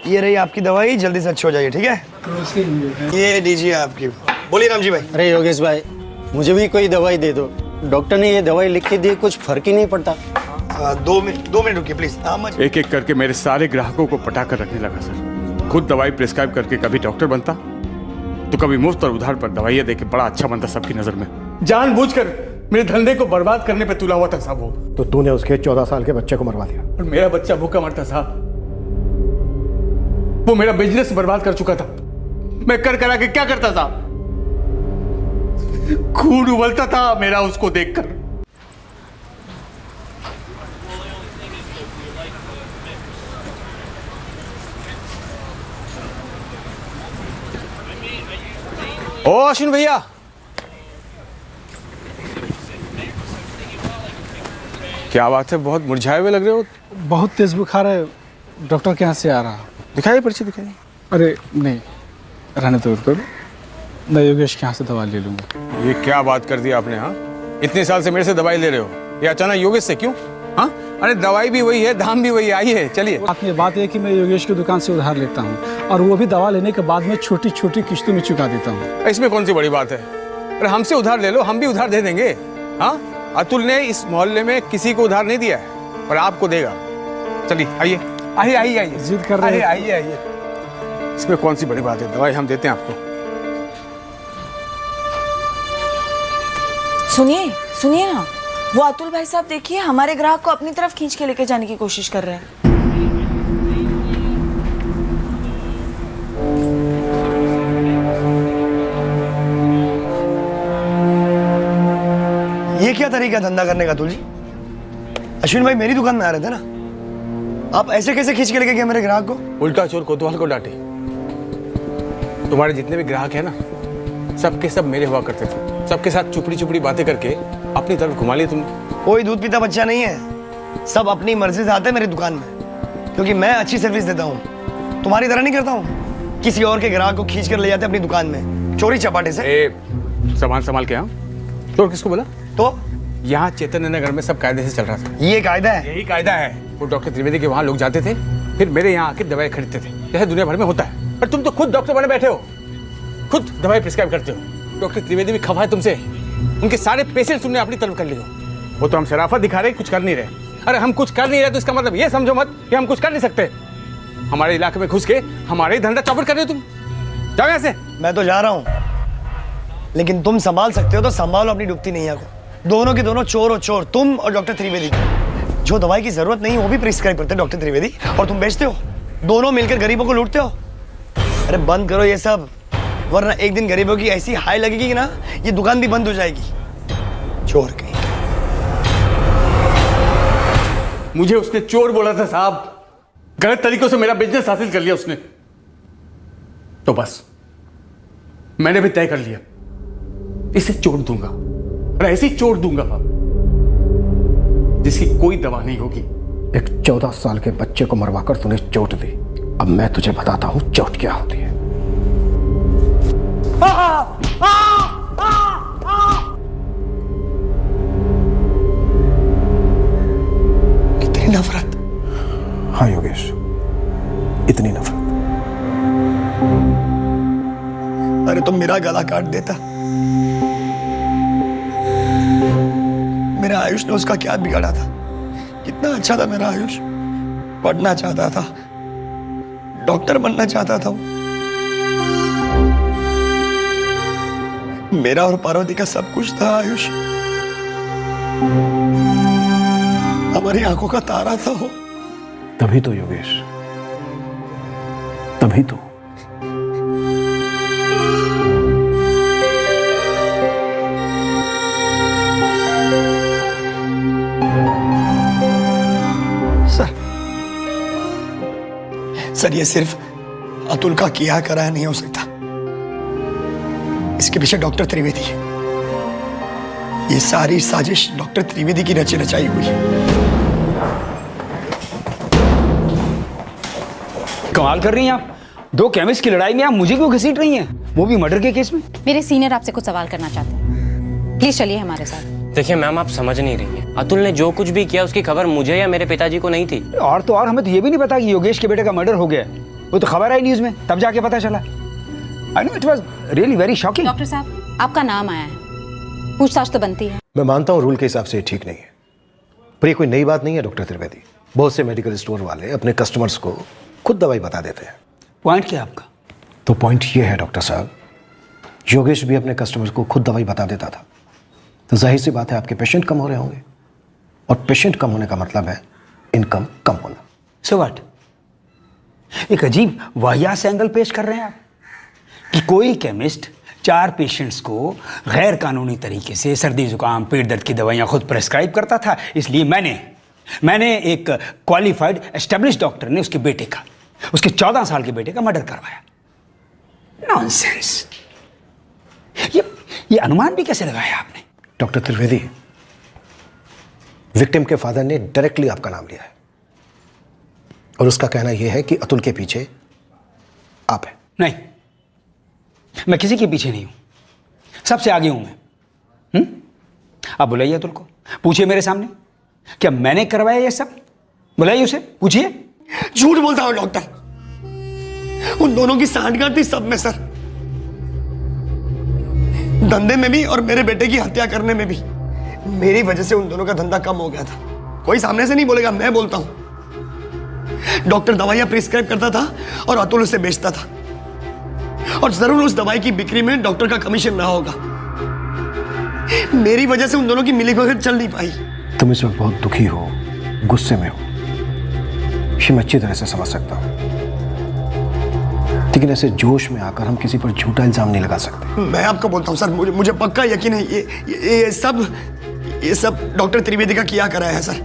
ये रही आपकी दवाई, जल्दी से अच्छे हो जाइए, ठीक है? ये लीजिए आपकी। बोलिए राम जी भाई। अरे योगेश भाई, मुझे भी कोई दवाई दे दो। डॉक्टर ने ये दवाई लिख के दी, कुछ फर्क ही नहीं पड़ता। 2 मिनट रुकिए प्लीज। अम्मा जी, एक एक करके मेरे सारे ग्राहकों को पटा कर रखने लगा सर। खुद दवाई प्रिस्क्राइब करके कभी डॉक्टर बनता तो कभी मुफ्त और उधार पर दवाइयाँ देके बड़ा अच्छा बनता सबकी नजर में। जानबूझकर मेरे धंधे को बर्बाद करने पे तुला हुआ था साहब वो। तो तूने उसके 14 साल के बच्चे को मरवा दिया। और मेरा बच्चा भूखा मरता साहब। वो मेरा बिजनेस बर्बाद कर चुका था। मैं कर करा के क्या करता था? खून उबलता था मेरा उसको देखकर। ओ अश्विन भैया, क्या बात है, बहुत मुरझाए हुए लग रहे हो। बहुत तेज बुखार है, डॉक्टर के यहाँ से आ रहा। दिखाइए, पर्ची दिखाइए। अरे नहीं, रहने तो करो, मैं योगेश के यहाँ से दवा ले लूँगा। ये क्या बात कर दी आपने? हाँ, इतने साल से मेरे से दवाई ले रहे हो, ये अचानक योगेश से क्यों? हाँ, अरे दवाई भी वही है, दाम भी वही है। आइए चलिए। आपकी बात है कि मैं योगेश की दुकान से उधार लेता हूँ और वो भी दवा लेने के बाद में छोटी छोटी किश्तों में चुका देता हूँ। इसमें कौन सी बड़ी बात है? अरे हमसे उधार ले लो, हम भी उधार दे देंगे। हाँ, अतुल ने इस मोहल्ले में किसी को उधार नहीं दिया है, पर आपको देगा। चलिए आइए आइए आइए आइए। जिद कर रहे हैं। आइए आइए। इसमें कौन सी बड़ी बात है, दवाई हम देते हैं आपको। सुनिए सुनिए ना, वो अतुल भाई साहब देखिए हमारे ग्राहक को अपनी तरफ खींच के लेके जाने की कोशिश कर रहे हैं। ये क्या तरीका धंधा करने का अतुल जी? अश्विन भाई मेरी दुकान में आ रहे थे ना, आप ऐसे कैसे खींच के लेके गए मेरे ग्राहक को? उल्टा चोर कोतवाल को डांटे। तुम्हारे जितने भी ग्राहक है ना, सबके सब मेरे हुआ करते थे। सबके साथ चुपड़ी चुपड़ी बातें करके अपनी तरफ घुमा लिया तुम। कोई दूध पीता बच्चा नहीं है, सब अपनी मर्जी से आते हैं मेरी दुकान में, क्योंकि मैं अच्छी सर्विस देता हूँ। तुम्हारी तरह नहीं करता हूँ, किसी और के ग्राहक को खींच कर ले जाते अपनी दुकान में चोरी चपाटे से। सामान संभाल के। हाँ, चोर किसको बोला? तो यहाँ चैतन्य नगर में सब कायदे से चल रहा था। ये कायदा है? यही कायदा है। वो डॉक्टर त्रिवेदी के वहाँ लोग जाते थे, फिर मेरे यहाँ आके दवाई खरीदते थे, जैसे दुनिया भर में होता है। पर तुम तो खुद डॉक्टर बने बैठे हो, खुद दवाई प्रिस्क्राइब करते हो। डॉक्टर त्रिवेदी भी खफा है तुमसे, उनके सारे पेशेंट तुमने अपनी तरफ कर लिए हो। वो तो हम शराफत दिखा रहे, कुछ कर नहीं रहे। अरे हम कुछ कर नहीं रहे तो इसका मतलब ये समझो मत कि हम कुछ कर नहीं सकते। हमारे इलाके में घुस के हमारे ही धंधा चौपट कर रहे हो तुम। जाओ यहाँ से। मैं तो जा रहा हूँ, लेकिन तुम संभाल सकते हो तो संभालो अपनी डूबती नैया को। दोनों के दोनों चोर हो चोर, तुम और डॉक्टर त्रिवेदी। जो दवाई की जरूरत नहीं वो भी प्रिस्क्राइब करते हैं डॉक्टर त्रिवेदी, और तुम बेचते हो। दोनों मिलकर गरीबों को लूटते हो। अरे बंद करो ये सब, वरना एक दिन गरीबों की ऐसी हाई लगेगी ना, ये दुकान भी बंद हो जाएगी। चोर कहीं। मुझे उसने चोर बोला था साहब, गलत तरीकों से मेरा बिजनेस हासिल कर लिया उसने। तो बस मैंने भी तय कर लिया, इसे चोट दूंगा, और ऐसी चोट दूंगा जिसकी कोई दवा नहीं होगी। एक 14 साल के बच्चे को मरवाकर तूने चोट दी, अब मैं तुझे बताता हूं चोट क्या होती है। कितनी नफरत। हाँ योगेश, इतनी नफरत। अरे तुम मेरा गला काट देता। मेरा आयुष ने उसका क्या बिगाड़ा था? कितना अच्छा था मेरा आयुष, पढ़ना चाहता था, डॉक्टर बनना चाहता था वो। मेरा और पार्वती का सब कुछ था आयुष, हमारी आंखों का तारा था वो। तभी तो योगेश, तभी तो। सर ये सिर्फ अतुल का किया कराया नहीं हो सकता। इसके पीछे डॉक्टर त्रिवेदी है। ये सारी साजिश डॉक्टर त्रिवेदी की रची रचाई हुई है। कमाल कर रही हैं आप। 2 केमिस्ट की लड़ाई में आप मुझे क्यों घसीट रही हैं, वो भी मर्डर के केस में? मेरे सीनियर आपसे कुछ सवाल करना चाहते हैं, प्लीज चलिए हमारे साथ। देखिए मैम, आप समझ नहीं रही हैं। अतुल ने जो कुछ भी किया उसकी खबर मुझे या मेरे पिताजी को नहीं थी। और तो और हमें तो ये भी नहीं पता कि योगेश के बेटे का मर्डर हो गया। वो तो खबर आई न्यूज में, तब जाके पता चला। I know it was really very shocking. Doctor साहब, आपका नाम आया है, पूछताछ तो बनती है। मैं मानता हूँ रूल के हिसाब से ठीक नहीं है, पर ये कोई नई बात नहीं है डॉक्टर त्रिवेदी। बहुत से मेडिकल स्टोर वाले अपने कस्टमर्स को खुद दवाई बता देते हैं। पॉइंट क्या है आपका? तो पॉइंट ये है डॉक्टर साहब, योगेश भी अपने कस्टमर्स को खुद दवाई बता देता था, तो जाहिर सी बात है आपके पेशेंट कम हो रहे होंगे, और पेशेंट कम होने का मतलब है इनकम कम होना। So what? एक अजीब वाहियात से एंगल पेश कर रहे हैं आप कि कोई केमिस्ट 4 पेशेंट्स को गैर कानूनी तरीके से सर्दी जुकाम पेट दर्द की दवाइयां खुद प्रेस्क्राइब करता था, इसलिए मैंने एक क्वालिफाइड एस्टेब्लिश्ड डॉक्टर ने उसके बेटे का, उसके 14 साल के बेटे का मर्डर करवाया। नॉनसेंस। ये अनुमान भी कैसे लगाया आपने? डॉक्टर त्रिवेदी, विक्टिम के फादर ने डायरेक्टली आपका नाम लिया है, और उसका कहना यह है कि अतुल के पीछे आप हैं। नहीं, मैं किसी के पीछे नहीं हूं, सबसे आगे हूं मैं। आप बुलाइए अतुल को, पूछिए मेरे सामने क्या मैंने करवाया ये सब। बुलाइए उसे, पूछिए। झूठ बोलता हूं डॉक्टर, उन दोनों की सांठगांठ थी सब में सर, धंधे में भी और मेरे बेटे की हत्या करने में भी। मेरी वजह से उन दोनों का धंधा कम हो गया था। कोई सामने से नहीं बोलेगा, मैं बोलता हूं। डॉक्टर दवाइयां प्रिस्क्राइब करता था और अतुल उसे बेचता था, और जरूर उस दवाई की बिक्री में डॉक्टर का कमीशन ना होगा। मेरी वजह से उन दोनों की मिलीभगत चल नहीं पाई। तुम इस वक्त बहुत दुखी हो, गुस्से में हो, ये मैं अच्छी तरह से समझ सकता हूं, लेकिन ऐसे जोश में आकर हम किसी पर झूठा इल्जाम नहीं लगा सकते। मैं आपको बोलता हूं सर, मुझे पक्का यकीन है ये सब डॉक्टर त्रिवेदी का किया करा है सर।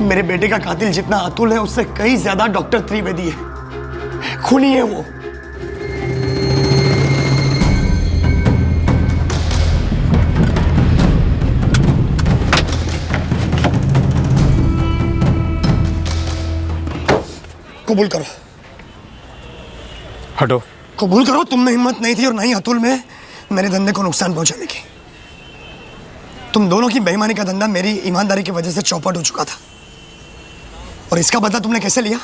मेरे बेटे का कातिल जितना अतुल है उससे कहीं ज्यादा डॉक्टर त्रिवेदी है, खूनी है वो। कबूल करो। हटो। कबूल करो, तुम में हिम्मत नहीं थी और नहीं अतुल में मेरे धंधे को नुकसान पहुंचाने की। तुम दोनों की बेईमानी का धंधा मेरी ईमानदारी की वजह से चौपट हो चुका था, और इसका बदला तुमने कैसे लिया?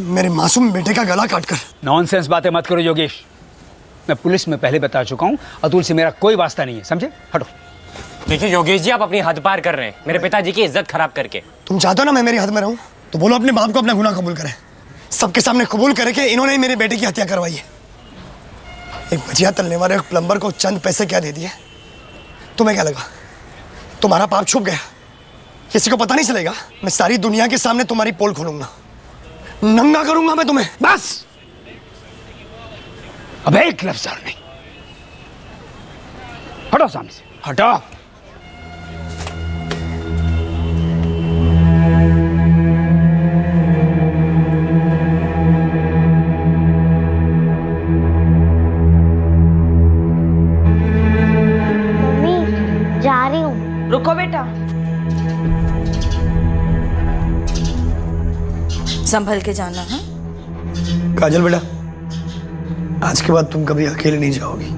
मेरे मासूम बेटे का गला काटकर। नॉनसेंस बातें मत करो योगेश, मैं पुलिस में पहले बता चुका हूं, अतुल से मेरा कोई वास्ता नहीं है, समझे? हटो। देखिए योगेश जी, आप अपनी हद पार कर रहे हैं, मेरे पिताजी की इज्जत खराब करके। तुम चाहते हो ना मैं मेरी हद में रहूं, तो बोलो अपने बाप को अपना गुनाह कबूल करें। सबके सामने कबूल करे कि इन्होंने ही मेरे बेटे की हत्या करवाई है। एक भजिया तलने वाले एक प्लम्बर को चंद पैसे क्या दे दिए? तुम्हें क्या लगा तुम्हारा पाप छुप गया, किसी को पता नहीं चलेगा? मैं सारी दुनिया के सामने तुम्हारी पोल खोलूंगा, नंगा करूंगा मैं तुम्हें। बस अब एक लफ्ज और नहीं। हटो सामने से, हटो। रुको बेटा, संभल के जाना। हाँ काजल बेटा, आज के बाद तुम कभी अकेले नहीं जाओगी।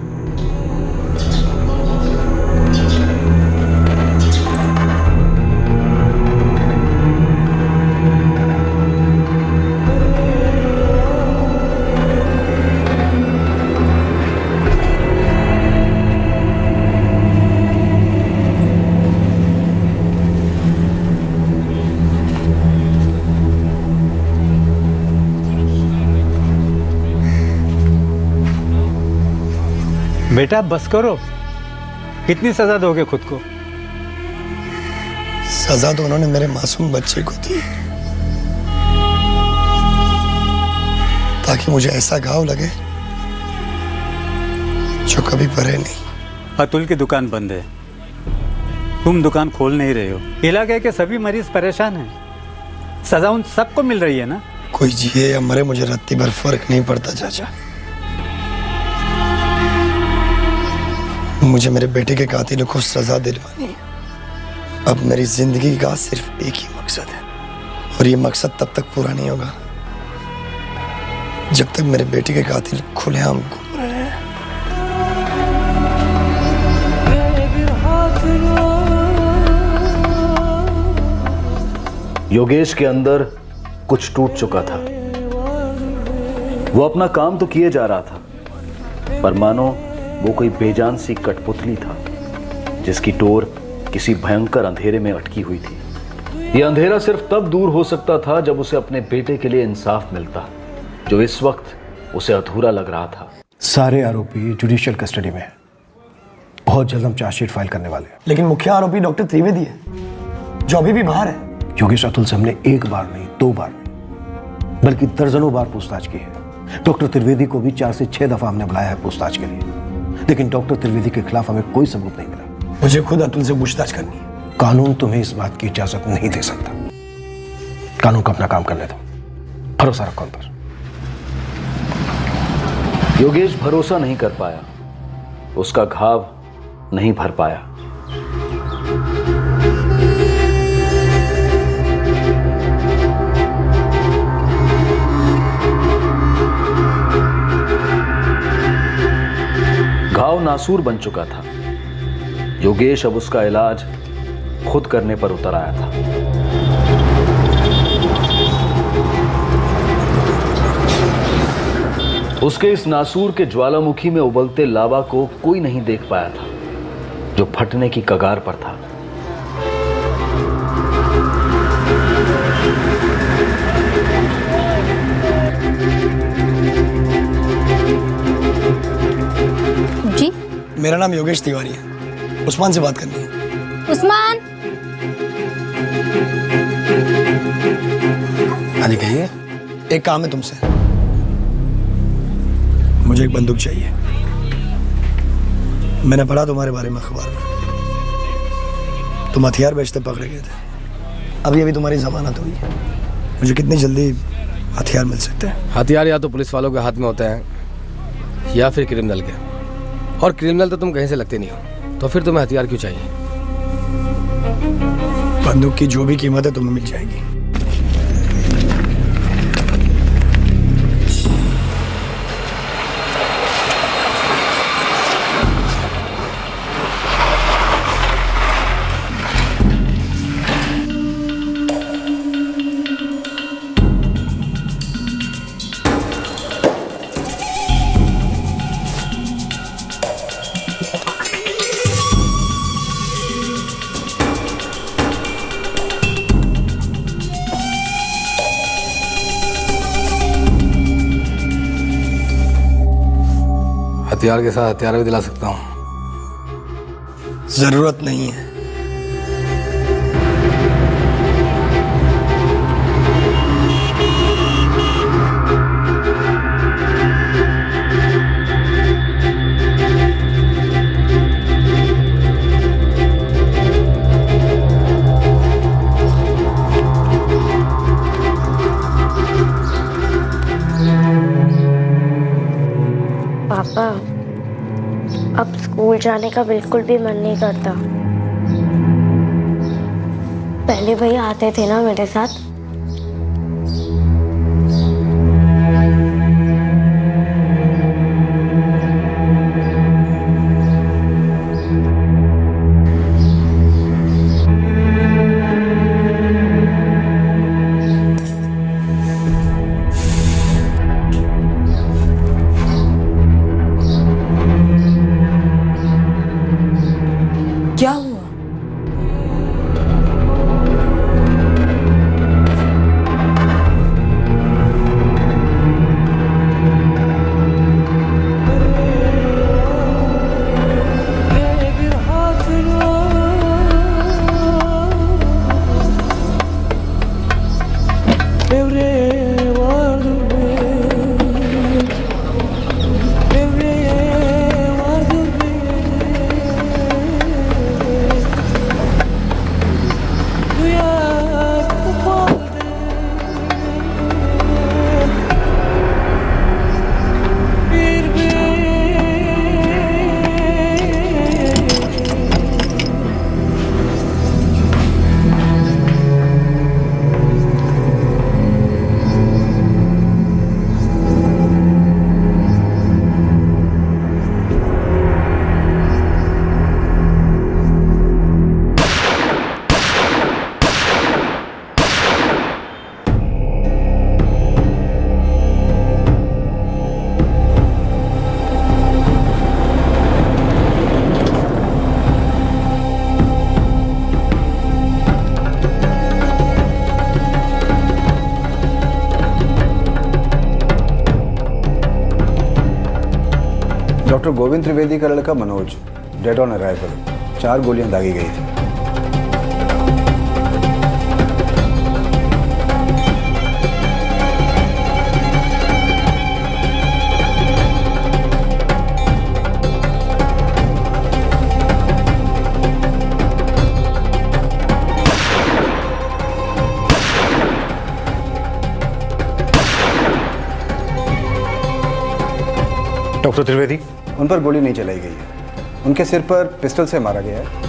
बेटा बस करो, कितनी सजा दोगे खुद को? सजा तो उन्होंने मेरे मासूम बच्चे को दी, ताकि मुझे ऐसा घाव लगे जो कभी भरे नहीं। अतुल की दुकान बंद है, तुम दुकान खोल नहीं रहे हो, इलाके के सभी मरीज परेशान हैं, सजा उन सबको मिल रही है ना। कोई जिए या मरे मुझे रत्ती भर फर्क नहीं पड़ता चाचा। मुझे मेरे बेटे के कातिलों को सजा दिलवानी है। अब मेरी जिंदगी का सिर्फ एक ही मकसद है, और ये मकसद तब तक पूरा नहीं होगा जब तक मेरे बेटे के कातिल खुलेआम घूम रहे हैं। योगेश के अंदर कुछ टूट चुका था। वो अपना काम तो किए जा रहा था, पर मानो वो कोई बेजान सी कठपुतली था जिसकी टोर किसी भयंकर अंधेरे में अटकी हुई थी। यह अंधेरा सिर्फ तब दूर हो सकता था जब उसे अपने बेटे के लिए इंसाफ मिलता, जो इस वक्त उसे अधूरा लग रहा था। सारे आरोपी जुडिशियल कस्टडी में हैं। बहुत जल्द हम चार्जशीट फाइल करने वाले हैं। लेकिन मुख्य आरोपी डॉक्टर त्रिवेदी है, जो अभी भी बाहर है। योगेश अतुल से हमने एक बार नहीं, 2 बार नहीं, बल्कि दर्जनों बार पूछताछ की है। डॉक्टर त्रिवेदी को भी 4 से 6 दफा हमने बुलाया है पूछताछ के लिए, लेकिन डॉक्टर त्रिवेदी के खिलाफ हमें कोई सबूत नहीं मिला। मुझे खुद अतुल से पूछताछ करनी है। कानून तुम्हें इस बात की इजाजत नहीं दे सकता। कानून को अपना काम करने दो, भरोसा रखो उन पर। योगेश भरोसा नहीं कर पाया, उसका घाव नहीं भर पाया। घाव नासूर बन चुका था। योगेश अब उसका इलाज खुद करने पर उतर आया था। उसके इस नासूर के ज्वालामुखी में उबलते लावा को कोई नहीं देख पाया था, जो फटने की कगार पर था। जी, मेरा नाम योगेश तिवारी है। उस्मान से बात करनी है। उस्मान। हाँ जी कहिए। एक काम है तुमसे, मुझे एक बंदूक चाहिए। मैंने पढ़ा तुम्हारे बारे में अखबार में, तुम हथियार बेचते पकड़े गए थे। अभी अभी तुम्हारी जमानत हुई है। मुझे कितनी जल्दी हथियार मिल सकते हैं? हथियार या तो पुलिस वालों के हाथ में होते हैं या फिर क्रिमिनल के, और क्रिमिनल तो तुम कहीं से लगते नहीं हो, तो फिर तुम्हें हथियार क्यों चाहिए? बंदूक की जो भी कीमत है तुम्हें मिल जाएगी। हथियार के साथ हथियार भी दिला सकता हूँ। जरूरत नहीं है। पापा, अब स्कूल जाने का बिल्कुल भी मन नहीं करता। पहले भैया आते थे ना मेरे साथ। क्या हुआ? डॉक्टर गोविंद त्रिवेदी का लड़का मनोज डेड ऑन अराइवल, 4 गोलियां दागी गई थी। डॉक्टर त्रिवेदी, उन पर गोली नहीं चलाई गई है, उनके सिर पर पिस्टल से मारा गया है।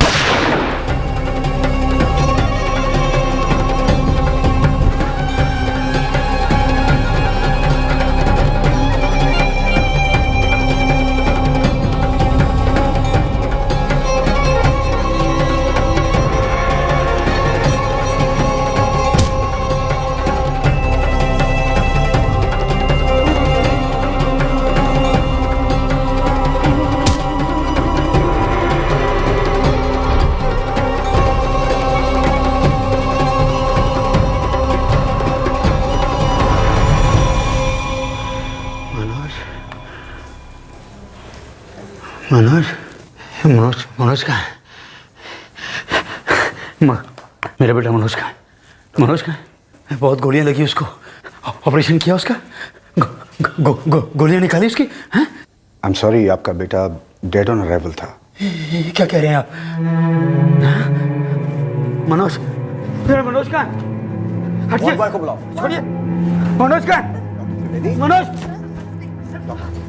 मनोज, मनोज, मनोज कहाँ है? मेरा बेटा मनोज कहाँ है? मनोज कहाँ है? बहुत गोलियां लगी उसको, ऑपरेशन किया उसका, गोलियां निकाली उसकी, हैं? आई एम सॉरी, आपका बेटा डेड ऑन अराइवल था। क्या कह रहे हैं आप? मनोज, मेरा मनोज कहाँ है? हटिए, को बुलाओ। छोड़िए, मनोज कहाँ है? मनोज,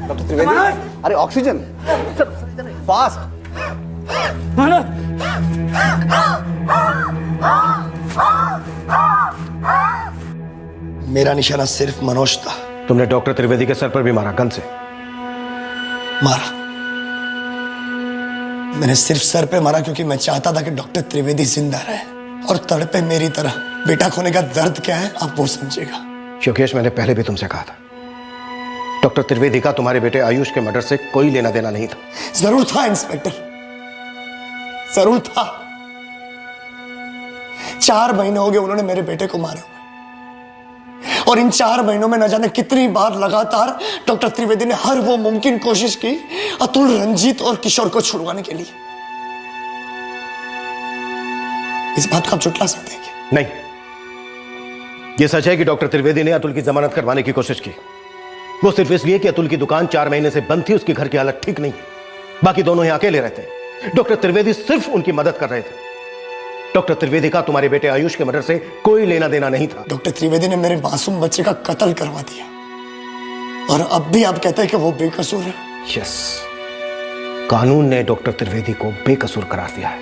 डॉक्टर त्रिवेदी, अरे ऑक्सीजन फास्ट। मनोज, मेरा निशाना सिर्फ मनोज था। तुमने डॉक्टर त्रिवेदी के सर पर भी मारा, गन से मारा। मैंने सिर्फ सर पे मारा क्योंकि मैं चाहता था कि डॉक्टर त्रिवेदी जिंदा रहे और तड़पे मेरी तरह। बेटा खोने का दर्द क्या है आप वो समझेगा। योगेश, मैंने पहले भी तुमसे कहा था, डॉक्टर त्रिवेदी का तुम्हारे बेटे आयुष के मर्डर से कोई लेना देना नहीं था। जरूर था इंस्पेक्टर, जरूर था। 4 महीने हो गए उन्होंने मेरे बेटे को मारे हुए, और इन 4 महीनों में न जाने कितनी बार लगातार डॉक्टर त्रिवेदी ने हर वो मुमकिन कोशिश की अतुल, रंजीत और किशोर को छुड़वाने के लिए। इस बात को आप झुठला सकते हैं क्या? नहीं, यह सच है कि डॉक्टर त्रिवेदी ने अतुल की जमानत करवाने की कोशिश की। वो सिर्फ इसलिए कि अतुल की दुकान 4 महीने से बंद थी, उसके घर की हालत ठीक नहीं। बाकी दोनों यहाँ अकेले रहते हैं। डॉक्टर त्रिवेदी सिर्फ उनकी मदद कर रहे थे। डॉक्टर त्रिवेदी का तुम्हारे बेटे आयुष के मर्डर से कोई लेना देना नहीं था। डॉक्टर त्रिवेदी ने मेरे मासूम बच्चे का कत्ल करवा दिया, और अब भी आप कहते हैं कि वो बेकसूर है। यस, कानून ने डॉक्टर त्रिवेदी को बेकसूर करार दिया है।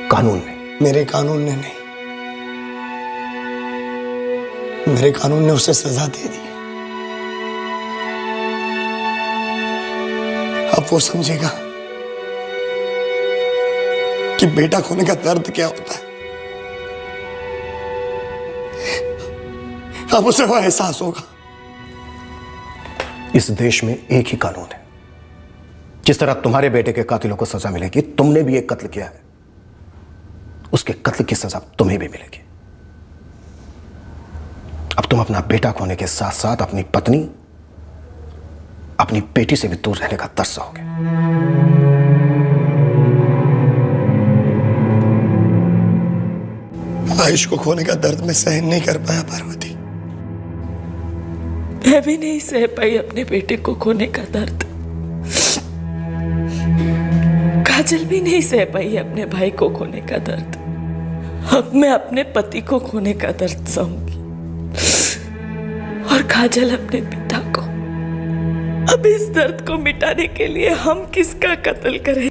कानून ने। मेरे कानून ने नहीं, मेरे कानून ने उसे सजा दे दी। अब वो समझेगा कि बेटा खोने का दर्द क्या होता है। अब उसे वो एहसास होगा। इस देश में एक ही कानून है। जिस तरह तुम्हारे बेटे के कातिलों को सजा मिलेगी, तुमने भी एक कत्ल किया है, उसके कत्ल की सजा तुम्हें भी मिलेगी। अब तुम अपना बेटा खोने के साथ साथ अपनी पत्नी, अपनी बेटी से भी दूर रहने का तरसोगे। आयुष को खोने का दर्द मैं सहन नहीं कर पाया पार्वती। मैं भी नहीं सह पाई अपने बेटे को खोने का दर्द। काजल भी नहीं सह पाई अपने भाई को खोने का दर्द। अब मैं अपने पति को खोने का दर्द सहूंगी, और काजल अपने पिता को। अब इस दर्द को मिटाने के लिए हम किसका कत्ल करें?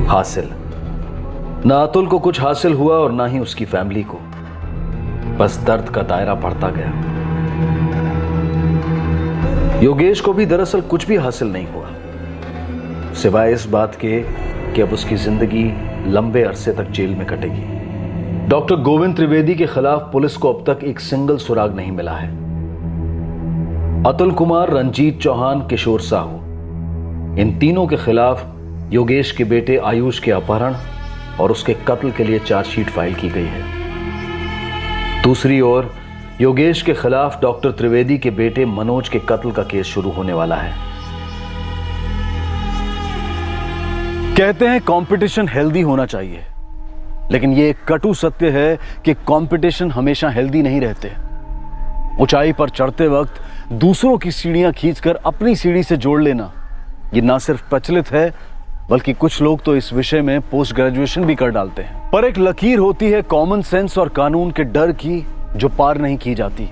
हासिल ना अतुल को कुछ हासिल हुआ और ना ही उसकी फैमिली को। बस दर्द का दायरा बढ़ता गया। योगेश को भी दरअसल कुछ भी हासिल नहीं हुआ, सिवाय इस बात के कि अब उसकी जिंदगी लंबे अरसे तक जेल में कटेगी। डॉक्टर गोविंद त्रिवेदी के खिलाफ पुलिस को अब तक एक सिंगल सुराग नहीं मिला है। अतुल कुमार, रंजीत चौहान, किशोर साहू, इन तीनों के खिलाफ योगेश के बेटे आयुष के अपहरण और उसके कत्ल के लिए चार्जशीट फाइल की गई है। दूसरी ओर योगेश के खिलाफ डॉक्टर त्रिवेदी के बेटे मनोज के कत्ल का केस शुरू होने वाला है। कहते हैं कंपटीशन हेल्दी होना चाहिए, लेकिन यह एक कटु सत्य है कि कंपटीशन हमेशा हेल्दी नहीं रहते। ऊंचाई पर चढ़ते वक्त दूसरों की सीढ़ियां खींचकर अपनी सीढ़ी से जोड़ लेना, यह ना सिर्फ प्रचलित है बल्कि कुछ लोग तो इस विषय में पोस्ट ग्रेजुएशन भी कर डालते हैं। पर एक लकीर होती है कॉमन सेंस और कानून के डर की, जो पार नहीं की जाती,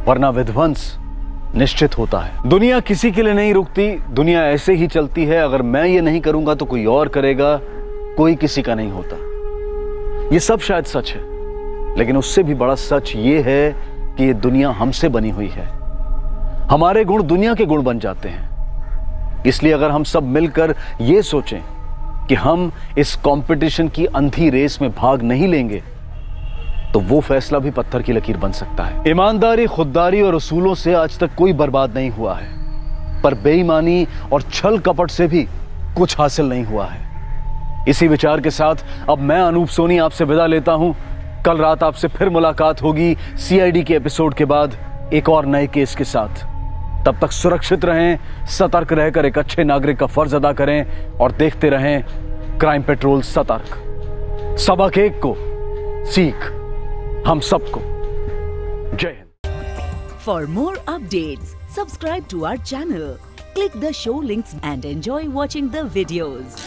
वरना विध्वंस निश्चित होता है। दुनिया किसी के लिए नहीं रुकती, दुनिया ऐसे ही चलती है। अगर मैं ये नहीं करूंगा तो कोई और करेगा, कोई किसी का नहीं होता। ये सब शायद सच है, लेकिन उससे भी बड़ा सच ये है कि ये दुनिया हमसे बनी हुई है। हमारे गुण दुनिया के गुण बन जाते हैं। इसलिए अगर हम सब मिलकर ये सोचें कि हम इस कंपटीशन की अंधी रेस में भाग नहीं लेंगे, तो वो फैसला भी पत्थर की लकीर बन सकता है। ईमानदारी, खुददारी और उसूलों से आज तक कोई बर्बाद नहीं हुआ है, पर बेईमानी और छल कपट से भी कुछ हासिल नहीं हुआ है। इसी विचार के साथ अब मैं अनूप सोनी आपसे विदा लेता हूं। कल रात आपसे फिर मुलाकात होगी सीआईडी के एपिसोड के बाद एक और नए केस के साथ। तब तक सुरक्षित रहें, सतर्क रहकर एक अच्छे नागरिक का फर्ज अदा करें और देखते रहें क्राइम पेट्रोल सतर्क। सबक एक को सीख हम सबको। जय Hind. For more updates, subscribe to our channel, click the show links and enjoy watching the videos.